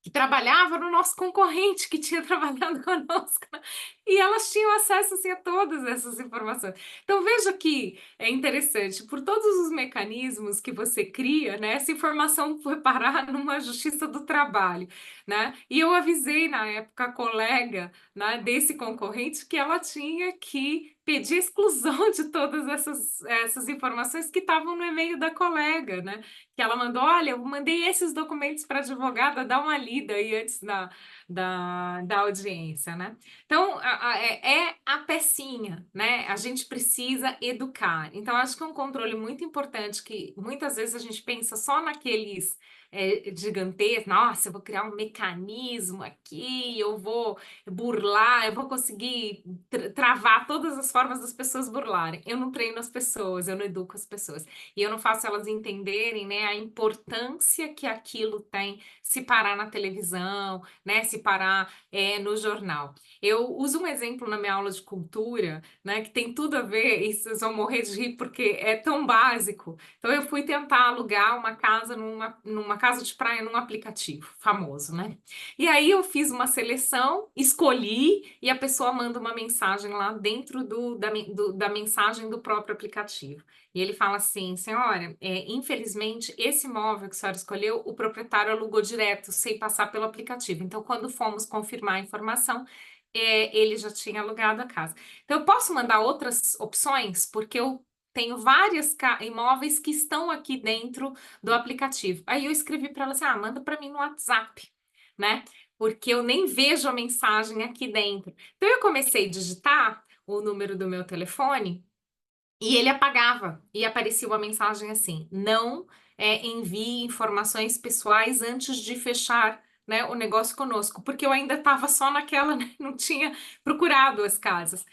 que trabalhava no nosso concorrente, que tinha trabalhado conosco, né? E elas tinham acesso assim, a todas essas informações. Então, veja que é interessante, por todos os mecanismos que você cria, né, essa informação foi parar numa justiça do trabalho, né? E eu avisei na época a colega, né, desse concorrente que ela tinha que pedir exclusão de todas essas informações que estavam no e-mail da colega, né? Que ela mandou, olha, eu mandei esses documentos para a advogada, dá uma lida aí antes da audiência, né? Então, é a pecinha, né? A gente precisa educar. Então, acho que é um controle muito importante que muitas vezes a gente pensa só naqueles gigantescos, nossa, eu vou criar um mecanismo aqui, eu vou burlar, eu vou conseguir travar todas as formas das pessoas burlarem. Eu não treino as pessoas, eu não educo as pessoas. E eu não faço elas entenderem, né, a importância que aquilo tem se parar na televisão, né, se fosse parar no jornal. Eu uso um exemplo na minha aula de cultura, né, que tem tudo a ver, e vocês vão morrer de rir porque é tão básico. Então, eu fui tentar alugar uma casa numa casa de praia num aplicativo famoso, né? E aí eu fiz uma seleção, escolhi, e a pessoa manda uma mensagem lá dentro da mensagem do próprio aplicativo. E ele fala assim, senhora, infelizmente, esse imóvel que a senhora escolheu, o proprietário alugou direto, sem passar pelo aplicativo. Então, quando fomos confirmar a informação, ele já tinha alugado a casa. Então, eu posso mandar outras opções, porque eu tenho vários imóveis que estão aqui dentro do aplicativo. Aí eu escrevi para ela assim, manda para mim no WhatsApp, né? Porque eu nem vejo a mensagem aqui dentro. Então, eu comecei a digitar o número do meu telefone e ele apagava. E aparecia uma mensagem assim: não envie informações pessoais antes de fechar, né, o negócio conosco. Porque eu ainda estava só naquela, né, não tinha procurado as casas.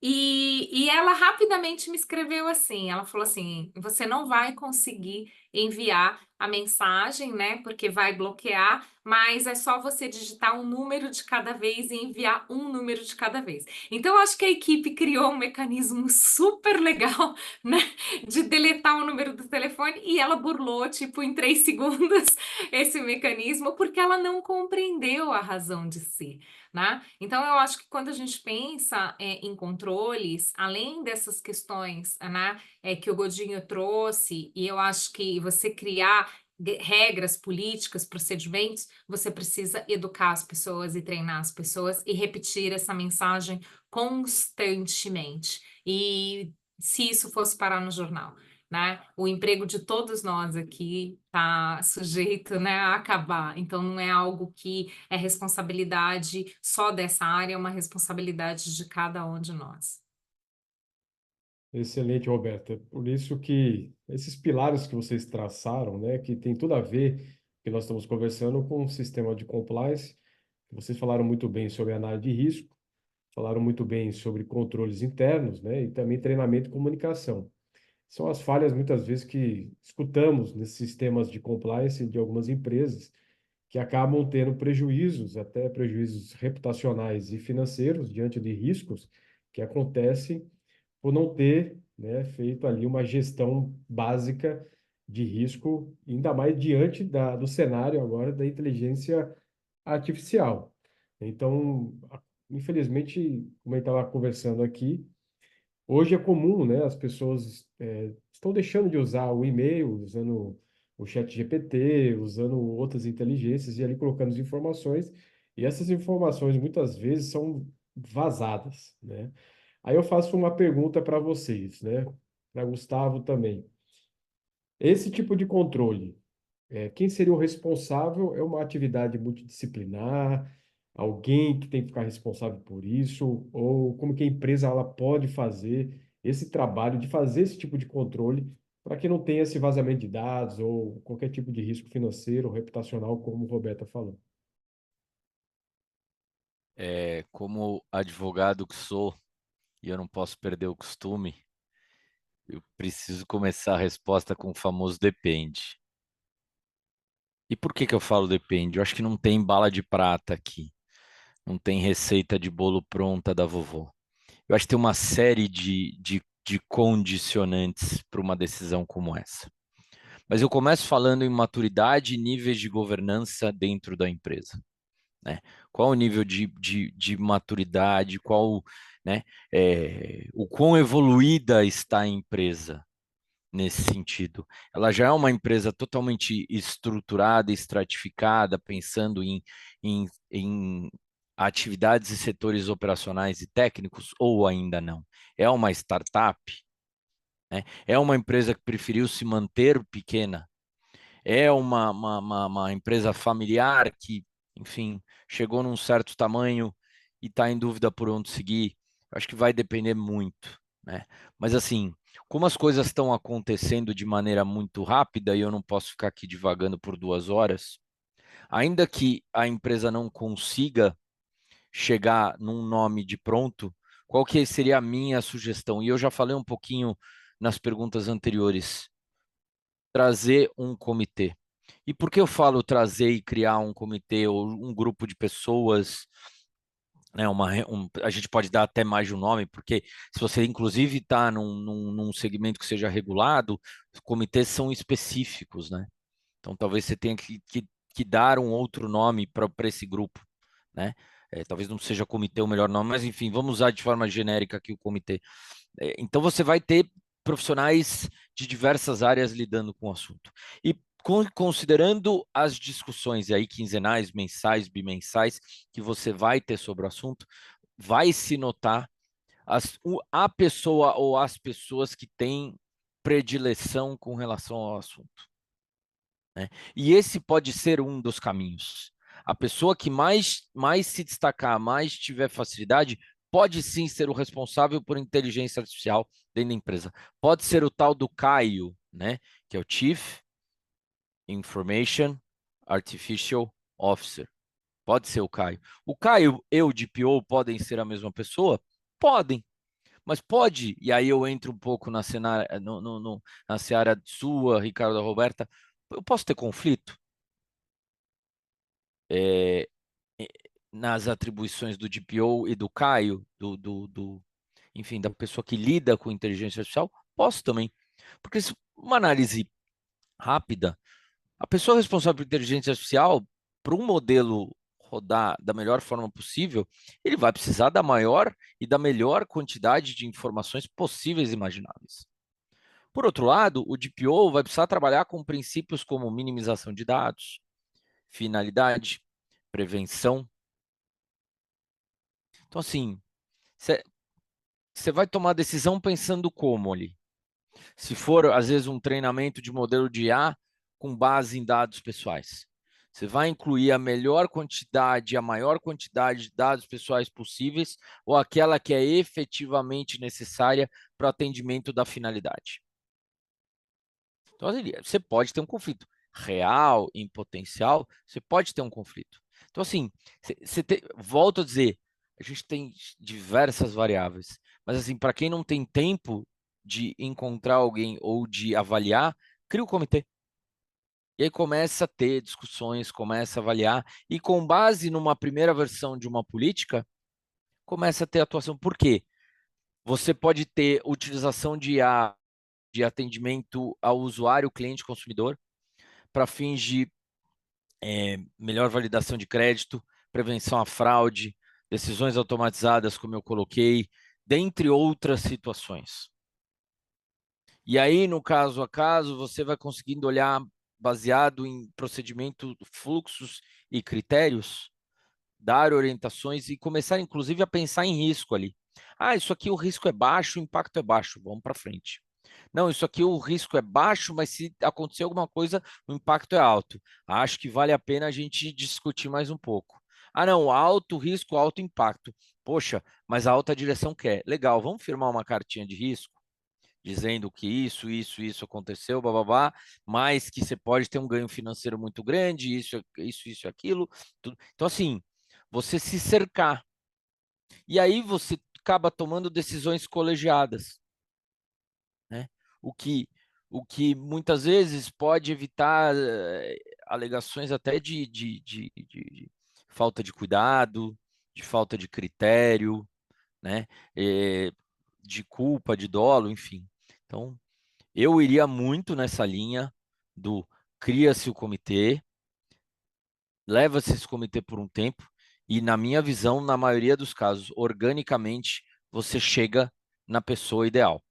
E ela rapidamente me escreveu assim, ela falou assim, você não vai conseguir enviar a mensagem, né, porque vai bloquear, mas é só você digitar um número de cada vez e enviar um número de cada vez. Então, eu acho que a equipe criou um mecanismo super legal, né, de deletar o número do telefone, e ela burlou, tipo, em 3 segundos esse mecanismo, porque ela não compreendeu a razão de ser, né? Então, eu acho que quando a gente pensa em controles, além dessas questões, né, que o Godinho trouxe, e eu acho que você criar regras, políticas, procedimentos, você precisa educar as pessoas e treinar as pessoas e repetir essa mensagem constantemente. E se isso fosse parar no jornal, né? O emprego de todos nós aqui está sujeito, né, a acabar. Então, não é algo que é responsabilidade só dessa área, é uma responsabilidade de cada um de nós. Excelente, Roberta. Por isso que esses pilares que vocês traçaram, né, que tem tudo a ver que nós estamos conversando com o sistema de compliance. Vocês falaram muito bem sobre análise de risco, falaram muito bem sobre controles internos, né, e também treinamento e comunicação. São as falhas muitas vezes que escutamos nesses sistemas de compliance de algumas empresas que acabam tendo prejuízos, até prejuízos reputacionais e financeiros diante de riscos que acontecem por não ter, né, feito ali uma gestão básica de risco, ainda mais diante do cenário agora da inteligência artificial. Então, infelizmente, como eu estava conversando aqui, hoje é comum, né, as pessoas estão deixando de usar o e-mail, usando o chat GPT, usando outras inteligências e ali colocando as informações, e essas informações muitas vezes são vazadas, né? Aí eu faço uma pergunta para vocês, né? Para Gustavo também. Esse tipo de controle, quem seria o responsável? É uma atividade multidisciplinar? Alguém que tem que ficar responsável por isso? Ou como que a empresa ela pode fazer esse trabalho de fazer esse tipo de controle para que não tenha esse vazamento de dados ou qualquer tipo de risco financeiro ou reputacional, como o Roberta falou? Como advogado que sou, e eu não posso perder o costume, eu preciso começar a resposta com o famoso depende. E por que que eu falo depende? Eu acho que não tem bala de prata aqui. Não tem receita de bolo pronta da vovó. Eu acho que tem uma série de condicionantes para uma decisão como essa. Mas eu começo falando em maturidade e níveis de governança dentro da empresa, né? Qual o nível de maturidade, né, o quão evoluída está a empresa nesse sentido? Ela já é uma empresa totalmente estruturada, estratificada, pensando em atividades e setores operacionais e técnicos, ou ainda não? É uma startup, né? É uma empresa que preferiu se manter pequena? É uma empresa familiar que, enfim, chegou num certo tamanho e está em dúvida por onde seguir? Acho que vai depender muito, né? Mas assim, como as coisas estão acontecendo de maneira muito rápida e eu não posso ficar aqui divagando por 2 horas, ainda que a empresa não consiga chegar num nome de pronto, qual que seria a minha sugestão? E eu já falei um pouquinho nas perguntas anteriores. Trazer um comitê. E por que eu falo trazer e criar um comitê ou um grupo de pessoas, né? A gente pode dar até mais de um nome, porque se você inclusive está num segmento que seja regulado, os comitês são específicos, né? Então talvez você tenha que dar um outro nome para esse grupo, né? Talvez não seja comitê o melhor nome, mas enfim, vamos usar de forma genérica aqui o comitê. Então você vai ter profissionais de diversas áreas lidando com o assunto. E considerando as discussões aí quinzenais, mensais, bimensais que você vai ter sobre o assunto, vai se notar a pessoa ou as pessoas que têm predileção com relação ao assunto, né? E esse pode ser um dos caminhos. A pessoa que mais se destacar, mais tiver facilidade, pode sim ser o responsável por inteligência artificial dentro da empresa. Pode ser o tal do Caio, né? Que é o Chief Information Artificial Officer. Pode ser o Caio. O Caio e o DPO podem ser a mesma pessoa? Podem. Mas pode, e aí eu entro um pouco na seara sua, Ricardo, Roberta, eu posso ter conflito é, nas atribuições do DPO e do Caio, enfim, da pessoa que lida com inteligência artificial? Posso também. Porque uma análise rápida, a pessoa responsável por inteligência artificial, para um modelo rodar da melhor forma possível, ele vai precisar da maior e da melhor quantidade de informações possíveis e imagináveis. Por outro lado, o DPO vai precisar trabalhar com princípios como minimização de dados, finalidade, prevenção. Então, assim, você vai tomar decisão pensando como ali? Se for, às vezes, um treinamento de modelo de IA com base em dados pessoais. Você vai incluir a melhor quantidade, a maior quantidade de dados pessoais possíveis ou aquela que é efetivamente necessária para o atendimento da finalidade. Então, você pode ter um conflito real, em potencial, você pode ter um conflito. Então, assim, volto a dizer, a gente tem diversas variáveis, mas, assim, para quem não tem tempo de encontrar alguém ou de avaliar, cria o comitê. E aí começa a ter discussões, começa a avaliar, e com base numa primeira versão de uma política, começa a ter atuação. Por quê? Você pode ter utilização de IA, de atendimento ao usuário, cliente, consumidor, para fins de melhor validação de crédito, prevenção à fraude, decisões automatizadas, como eu coloquei, dentre outras situações. E aí, no caso a caso, você vai conseguindo olhar baseado em procedimento, fluxos e critérios, dar orientações e começar, inclusive, a pensar em risco ali. Ah, isso aqui o risco é baixo, o impacto é baixo, vamos para frente. Não, isso aqui o risco é baixo, mas se acontecer alguma coisa, o impacto é alto. Acho que vale a pena a gente discutir mais um pouco. Ah, não, alto risco, alto impacto. Poxa, mas a alta direção quer. Legal, vamos firmar uma cartinha de risco, dizendo que isso aconteceu, bababá, mas que você pode ter um ganho financeiro muito grande, isso, aquilo. Tudo. Então, assim, você se cercar. E aí você acaba tomando decisões colegiadas, né? O que muitas vezes pode evitar alegações até de falta de cuidado, de falta de critério, né? De culpa, de dolo, enfim. Então, eu iria muito nessa linha do cria-se o comitê, leva-se esse comitê por um tempo e, na minha visão, na maioria dos casos, organicamente, você chega na pessoa ideal.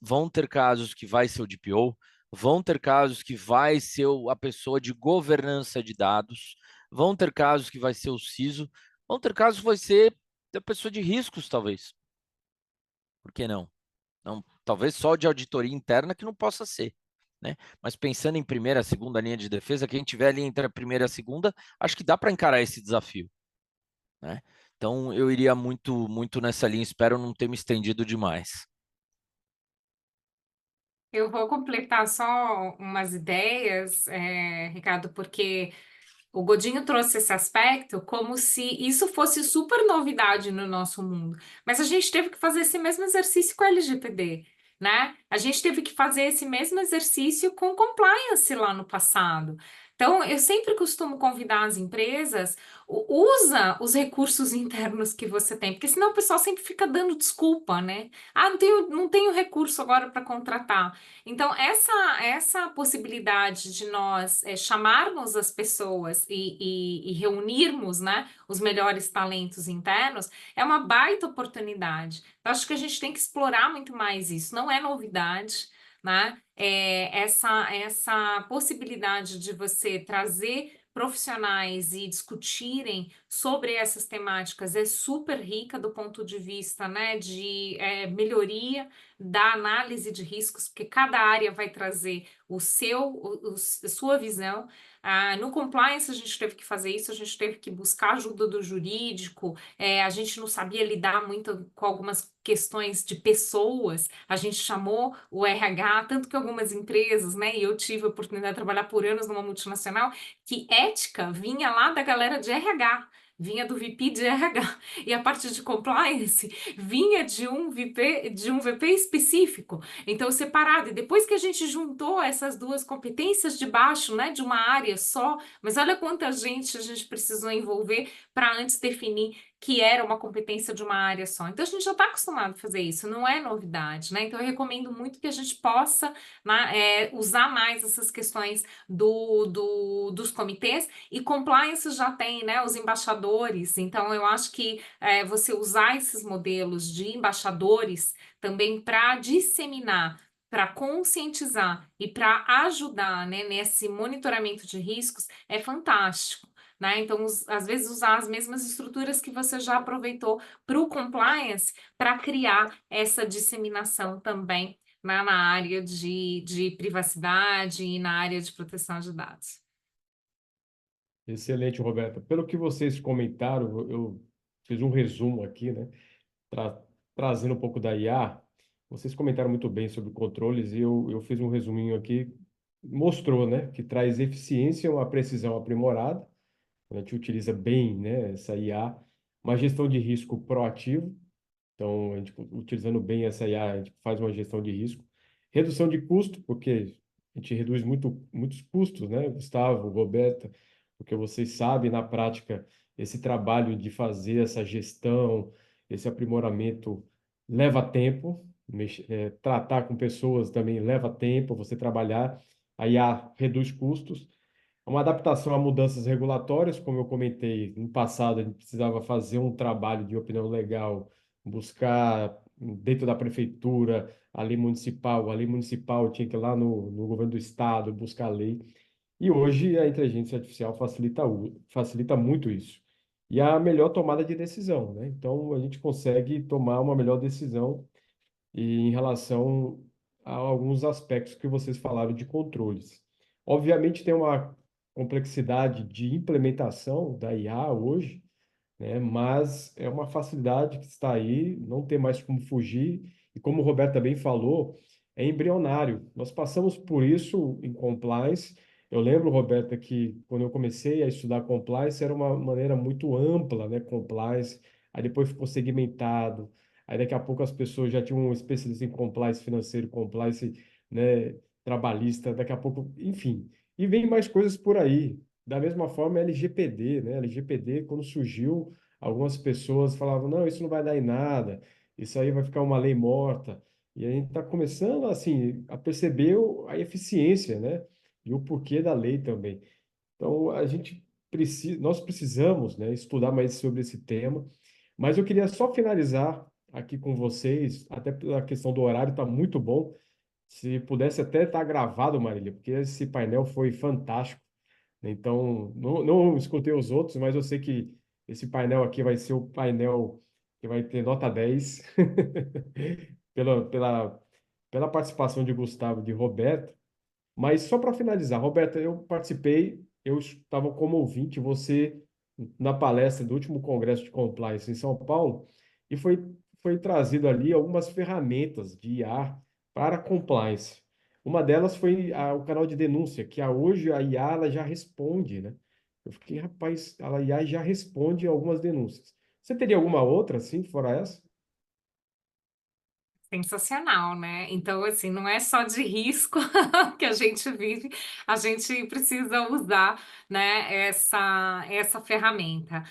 Vão ter casos que vai ser o DPO, vão ter casos que vai ser a pessoa de governança de dados, vão ter casos que vai ser o CISO, vão ter casos que vai ser a pessoa de riscos, talvez. Por que não? Não, talvez só de auditoria interna que não possa ser, né? Mas pensando em primeira, segunda linha de defesa, quem tiver ali entre a primeira e a segunda, acho que dá para encarar esse desafio, né? Então eu iria muito nessa linha, espero não ter me estendido demais. Eu vou completar só umas ideias, Ricardo, porque o Godinho trouxe esse aspecto como se isso fosse super novidade no nosso mundo. Mas a gente teve que fazer esse mesmo exercício com a LGPD. né? A gente teve que fazer esse mesmo exercício com compliance lá no passado. Então, eu sempre costumo convidar as empresas, usa os recursos internos que você tem, porque senão o pessoal sempre fica dando desculpa, né? Ah, não tenho recurso agora para contratar. Então, essa possibilidade de nós chamarmos as pessoas e reunirmos, né, os melhores talentos internos é uma baita oportunidade. Eu acho que a gente tem que explorar muito mais isso. Não é novidade, né? Essa possibilidade de você trazer profissionais e discutirem sobre essas temáticas é super rica do ponto de vista, né, de melhoria da análise de riscos, porque cada área vai trazer a sua visão. No compliance, a gente teve que fazer isso, a gente teve que buscar ajuda do jurídico, a gente não sabia lidar muito com algumas questões de pessoas, a gente chamou o RH, tanto que algumas empresas, né, e eu tive a oportunidade de trabalhar por anos numa multinacional, que ética vinha lá da galera de RH, vinha do VP de RH, e a parte de compliance vinha de um VP específico, então separado, e depois que a gente juntou essas duas competências de baixo, né, de uma área só, mas olha quanta gente a gente precisou envolver para antes definir que era uma competência de uma área só. Então, a gente já está acostumado a fazer isso, não é novidade, né? Então, eu recomendo muito que a gente possa, né, usar mais essas questões dos comitês, e compliance já tem, né, os embaixadores. Então, eu acho que você usar esses modelos de embaixadores também para disseminar, para conscientizar e para ajudar, né, nesse monitoramento de riscos é fantástico, né? Então, às vezes, usar as mesmas estruturas que você já aproveitou para o compliance para criar essa disseminação também, né, na área de privacidade e na área de proteção de dados. Excelente, Roberta. Pelo que vocês comentaram, eu fiz um resumo aqui, né? Trazendo um pouco da IA. Vocês comentaram muito bem sobre controles e eu fiz um resuminho aqui. Mostrou, né, que traz eficiência, uma precisão aprimorada. A gente utiliza bem, né, essa IA, uma gestão de risco proativo. Então, a gente utilizando bem essa IA, a gente faz uma gestão de risco. Redução de custo, porque a gente reduz muitos custos, né, Gustavo, Roberta, porque vocês sabem na prática esse trabalho de fazer essa gestão, esse aprimoramento leva tempo, tratar com pessoas também leva tempo, você trabalhar, a IA reduz custos. Uma adaptação a mudanças regulatórias, como eu comentei, no passado a gente precisava fazer um trabalho de opinião legal, buscar dentro da prefeitura, a lei municipal tinha que ir lá no governo do estado buscar a lei. E hoje a inteligência artificial facilita muito isso. E a melhor tomada de decisão, né? Então a gente consegue tomar uma melhor decisão em relação a alguns aspectos que vocês falaram de controles. Obviamente tem uma complexidade de implementação da IA hoje, né? Mas é uma facilidade que está aí, não tem mais como fugir. E como o Roberto também falou, é embrionário. Nós passamos por isso em compliance. Eu lembro, Roberta, que quando eu comecei a estudar compliance, era uma maneira muito ampla, né? Compliance, aí depois ficou segmentado, aí daqui a pouco as pessoas já tinham um especialista em compliance financeiro, compliance, né, trabalhista, daqui a pouco, enfim. E vem mais coisas por aí. Da mesma forma, LGPD, né? LGPD, quando surgiu, algumas pessoas falavam, não, isso não vai dar em nada, isso aí vai ficar uma lei morta. E a gente está começando, assim, a perceber a eficiência, né? E o porquê da lei também. Então, nós precisamos, né, estudar mais sobre esse tema. Mas eu queria só finalizar aqui com vocês, até pela questão do horário, está muito bom. Se pudesse até estar gravado, Marília, porque esse painel foi fantástico. Então, não escutei os outros, mas eu sei que esse painel aqui vai ser o painel que vai ter nota 10 pela participação de Gustavo e de Roberto. Mas só para finalizar, Roberta, eu participei, eu estava como ouvinte, você na palestra do último Congresso de Compliance em São Paulo, e foi trazido ali algumas ferramentas de IA para compliance. Uma delas foi o canal de denúncia, que hoje a IA ela já responde, né? Eu fiquei, rapaz, a IA já responde algumas denúncias. Você teria alguma outra, assim, fora essa? Sensacional, né? Então, assim, não é só de risco que a gente vive, a gente precisa usar, né, essa ferramenta.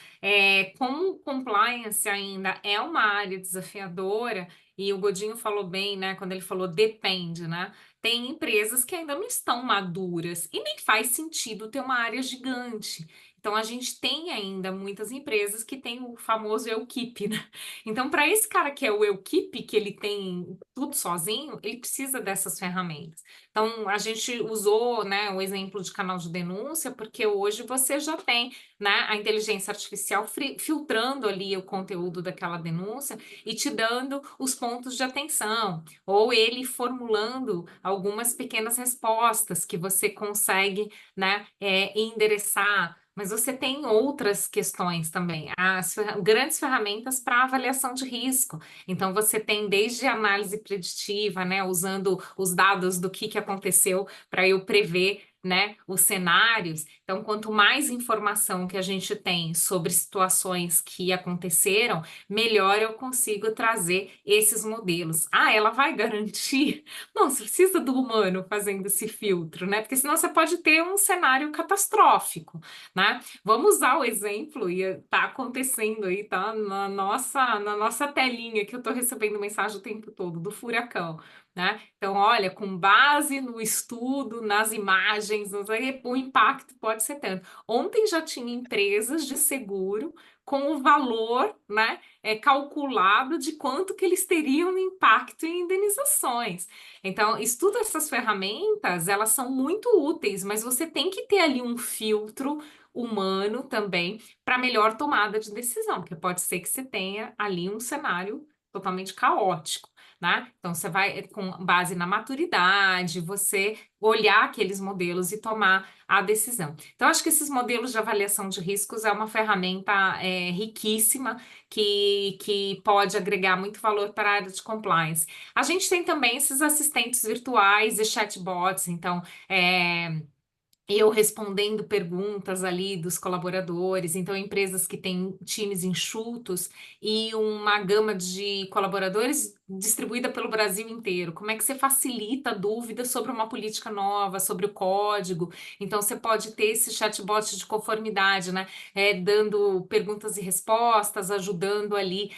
Como compliance ainda é uma área desafiadora, e o Godinho falou bem, né, quando ele falou depende, né? Tem empresas que ainda não estão maduras e nem faz sentido ter uma área gigante. Então, a gente tem ainda muitas empresas que têm o famoso eu-keep, né? Então, para esse cara que é o eu-keep, que ele tem tudo sozinho, ele precisa dessas ferramentas. Então, a gente usou, né, o exemplo de canal de denúncia, porque hoje você já tem, né, a inteligência artificial filtrando ali o conteúdo daquela denúncia e te dando os pontos de atenção, ou ele formulando algumas pequenas respostas que você consegue, né, endereçar. Mas você tem outras questões também, as grandes ferramentas para avaliação de risco. Então, você tem desde análise preditiva, né, usando os dados do que aconteceu para eu prever, né, os cenários. Então, quanto mais informação que a gente tem sobre situações que aconteceram, melhor eu consigo trazer esses modelos. Ah, ela vai garantir? Não, você precisa do humano fazendo esse filtro, né? Porque senão você pode ter um cenário catastrófico, né? Vamos usar o exemplo, e está acontecendo aí, tá? Na nossa telinha, que eu estou recebendo mensagem o tempo todo, do furacão, né? Então, olha, com base no estudo, nas imagens, o impacto pode ser tanto. Ontem já tinha empresas de seguro com o valor, né, calculado de quanto que eles teriam de impacto em indenizações. Então, estuda essas ferramentas, elas são muito úteis, mas você tem que ter ali um filtro humano também para melhor tomada de decisão, porque pode ser que você tenha ali um cenário totalmente caótico, né? Então, você vai, com base na maturidade, você olhar aqueles modelos e tomar a decisão. Então, acho que esses modelos de avaliação de riscos é uma ferramenta riquíssima que pode agregar muito valor para a área de compliance. A gente tem também esses assistentes virtuais e chatbots, então, eu respondendo perguntas ali dos colaboradores, então empresas que têm times enxutos e uma gama de colaboradores distribuída pelo Brasil inteiro. Como é que você facilita dúvidas sobre uma política nova, sobre o código? Então você pode ter esse chatbot de conformidade, né? Dando perguntas e respostas, ajudando ali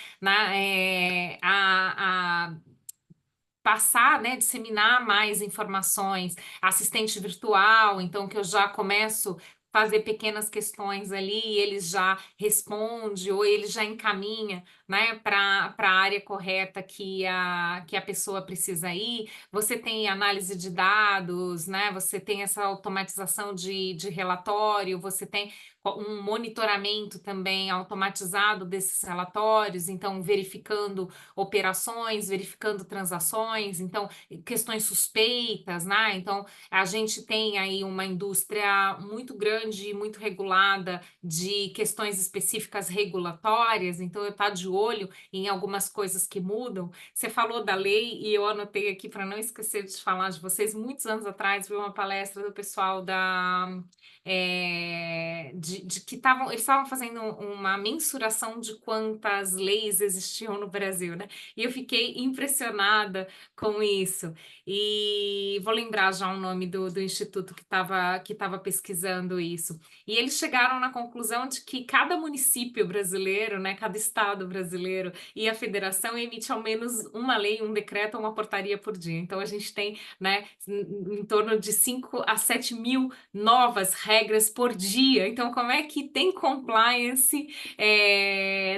a passar, né, disseminar mais informações, assistente virtual, então que eu já começo a fazer pequenas questões ali, e ele já responde ou ele já encaminha, né, para a área correta que a pessoa precisa ir. Você tem análise de dados, né? Você tem essa automatização de relatório, você tem um monitoramento também automatizado desses relatórios, então verificando operações, verificando transações, então questões suspeitas, né? Então a gente tem aí uma indústria muito grande e muito regulada de questões específicas regulatórias, então eu estou de olho em algumas coisas que mudam. Você falou da lei e eu anotei aqui para não esquecer de falar de vocês. Muitos anos atrás vi uma palestra do pessoal de que eles estavam fazendo uma mensuração de quantas leis existiam no Brasil, né? E eu fiquei impressionada com isso. E vou lembrar já o nome do instituto que estava pesquisando isso. E eles chegaram na conclusão de que cada município brasileiro, né, cada estado brasileiro e a federação emite ao menos uma lei, um decreto ou uma portaria por dia. Então a gente tem, né, em torno de 5 a 7 mil novas regras por dia. Então, como é que tem compliance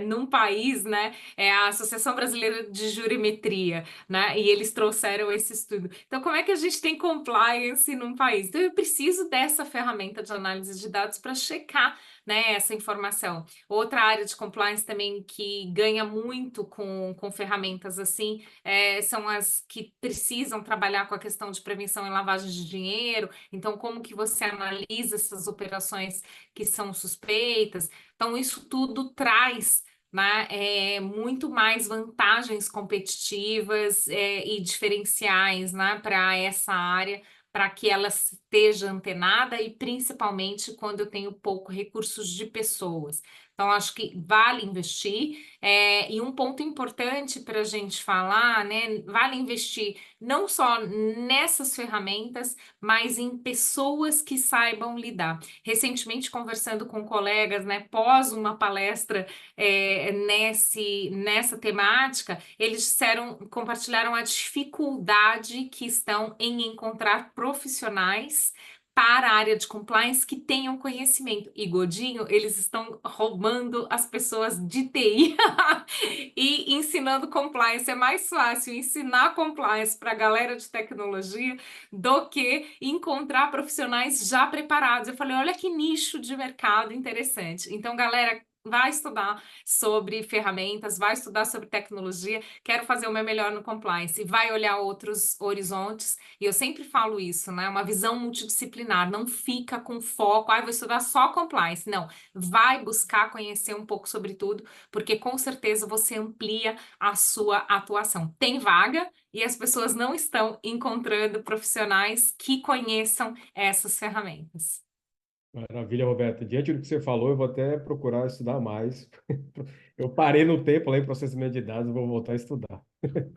num país, né? É a Associação Brasileira de Jurimetria, né? E eles trouxeram esse estudo. Então, como é que a gente tem compliance num país? Então, eu preciso dessa ferramenta de análise de dados para checar, né, essa informação. Outra área de compliance também que ganha muito com ferramentas assim são as que precisam trabalhar com a questão de prevenção e lavagem de dinheiro. Então, como que você analisa essas operações que são suspeitas? Então, isso tudo traz, né, muito mais vantagens competitivas e diferenciais, né, para essa área, para que ela esteja antenada e principalmente quando eu tenho pouco recursos de pessoas. Então, acho que vale investir. E um ponto importante para a gente falar, né? Vale investir não só nessas ferramentas, mas em pessoas que saibam lidar. Recentemente, conversando com colegas, né, pós uma palestra nessa temática, eles compartilharam a dificuldade que estão em encontrar profissionais para a área de compliance que tenham conhecimento. E Godinho, eles estão roubando as pessoas de TI e ensinando compliance. É mais fácil ensinar compliance para a galera de tecnologia do que encontrar profissionais já preparados. Eu falei, olha que nicho de mercado interessante. Então, galera, vai estudar sobre ferramentas, vai estudar sobre tecnologia, quero fazer o meu melhor no compliance, vai olhar outros horizontes, e eu sempre falo isso, né? Uma visão multidisciplinar, não fica com foco, vou estudar só compliance, não, vai buscar conhecer um pouco sobre tudo, porque com certeza você amplia a sua atuação. Tem vaga e as pessoas não estão encontrando profissionais que conheçam essas ferramentas. Maravilha, Roberta. Diante do que você falou, eu vou até procurar estudar mais. Eu parei no tempo lá em processamento de dados, vou voltar a estudar.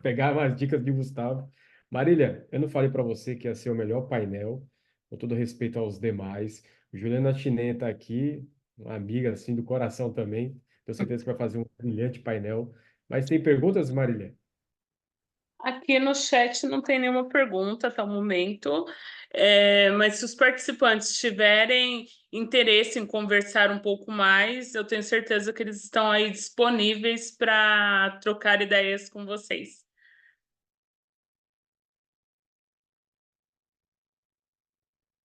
Pegar mais dicas de Gustavo. Marília, eu não falei para você que ia ser o melhor painel, com todo respeito aos demais. Juliana Chinen está aqui, uma amiga assim do coração também. Tenho certeza que vai fazer um brilhante painel. Mas tem perguntas, Marília? Aqui no chat não tem nenhuma pergunta até o momento, mas se os participantes tiverem interesse em conversar um pouco mais, eu tenho certeza que eles estão aí disponíveis para trocar ideias com vocês.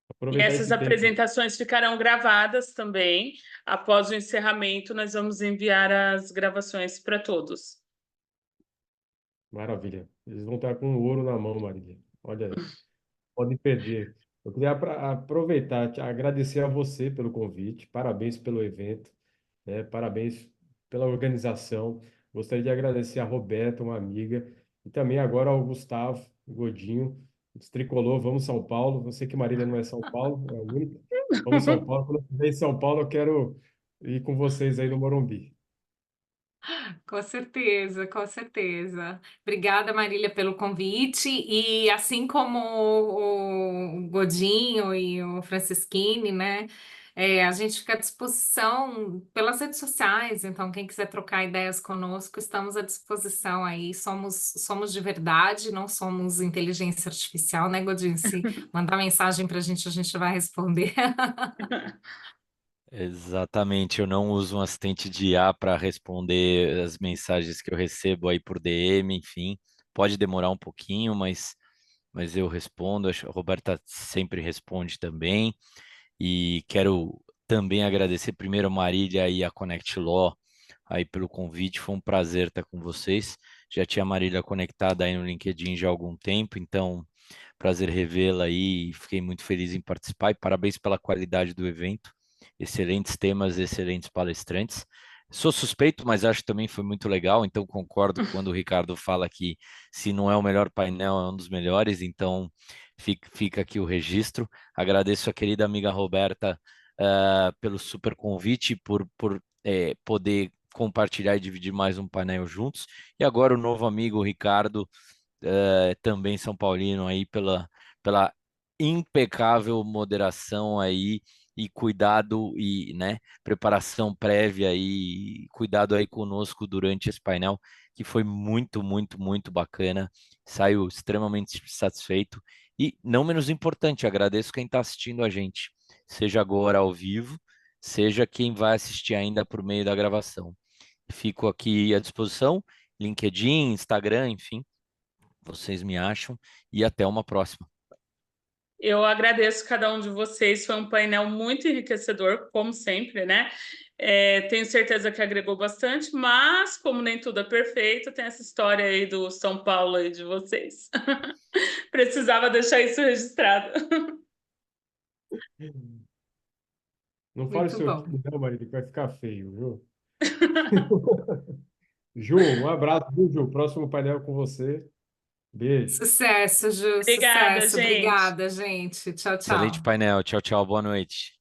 E Aproveitar essas esse tempo. apresentações ficarão gravadas também. Após o encerramento, nós vamos enviar as gravações para todos. Maravilha. Eles vão estar com ouro na mão, Marília. Olha, podem perder. Eu queria aproveitar, agradecer a você pelo convite, parabéns pelo evento, né? Parabéns pela organização. Gostaria de agradecer a Roberta, uma amiga, e também agora ao Gustavo Godinho, Tricolor, vamos São Paulo. Eu sei que Marília não é São Paulo, é a única. Vamos São Paulo. Quando eu estiver em São Paulo, eu quero ir com vocês aí no Morumbi. Com certeza, com certeza. Obrigada, Marília, pelo convite. E assim como o Godinho e o Francisquini, né? A gente fica à disposição pelas redes sociais. Então, quem quiser trocar ideias conosco, estamos à disposição aí. Somos de verdade, não somos inteligência artificial, né, Godinho? Se mandar mensagem para a gente vai responder. Exatamente, eu não uso um assistente de IA para responder as mensagens que eu recebo aí por DM, enfim, pode demorar um pouquinho, mas eu respondo, a Roberta sempre responde também, e quero também agradecer primeiro a Marília e a Connect Law aí pelo convite, foi um prazer estar com vocês, já tinha a Marília conectada aí no LinkedIn já há algum tempo, então prazer revê-la aí, fiquei muito feliz em participar e parabéns pela qualidade do evento. Excelentes temas, excelentes palestrantes. Sou suspeito, mas acho que também foi muito legal, então concordo quando o Ricardo fala que se não é o melhor painel, é um dos melhores, então fica aqui o registro. Agradeço a querida amiga Roberta pelo super convite, por poder compartilhar e dividir mais um painel juntos. E agora o novo amigo Ricardo, também São Paulino, aí pela impecável moderação aí e cuidado e, né, preparação prévia e cuidado aí conosco durante esse painel, que foi muito, muito, muito bacana. Saio extremamente satisfeito e, não menos importante, agradeço quem está assistindo a gente, seja agora ao vivo, seja quem vai assistir ainda por meio da gravação. Fico aqui à disposição, LinkedIn, Instagram, enfim, vocês me acham e até uma próxima. Eu agradeço cada um de vocês, foi um painel muito enriquecedor, como sempre, né? Tenho certeza que agregou bastante, mas como nem tudo é perfeito, tem essa história aí do São Paulo aí de vocês. Precisava deixar isso registrado. Não fale o Muito seu bom. time, não, Marília, que vai ficar feio, viu? Ju, um abraço, viu, Ju? Próximo painel com você. Beijo. Sucesso, Ju, Obrigada, sucesso. gente. Obrigada, gente. Tchau, Excelente tchau. painel. Tchau, tchau. Boa noite.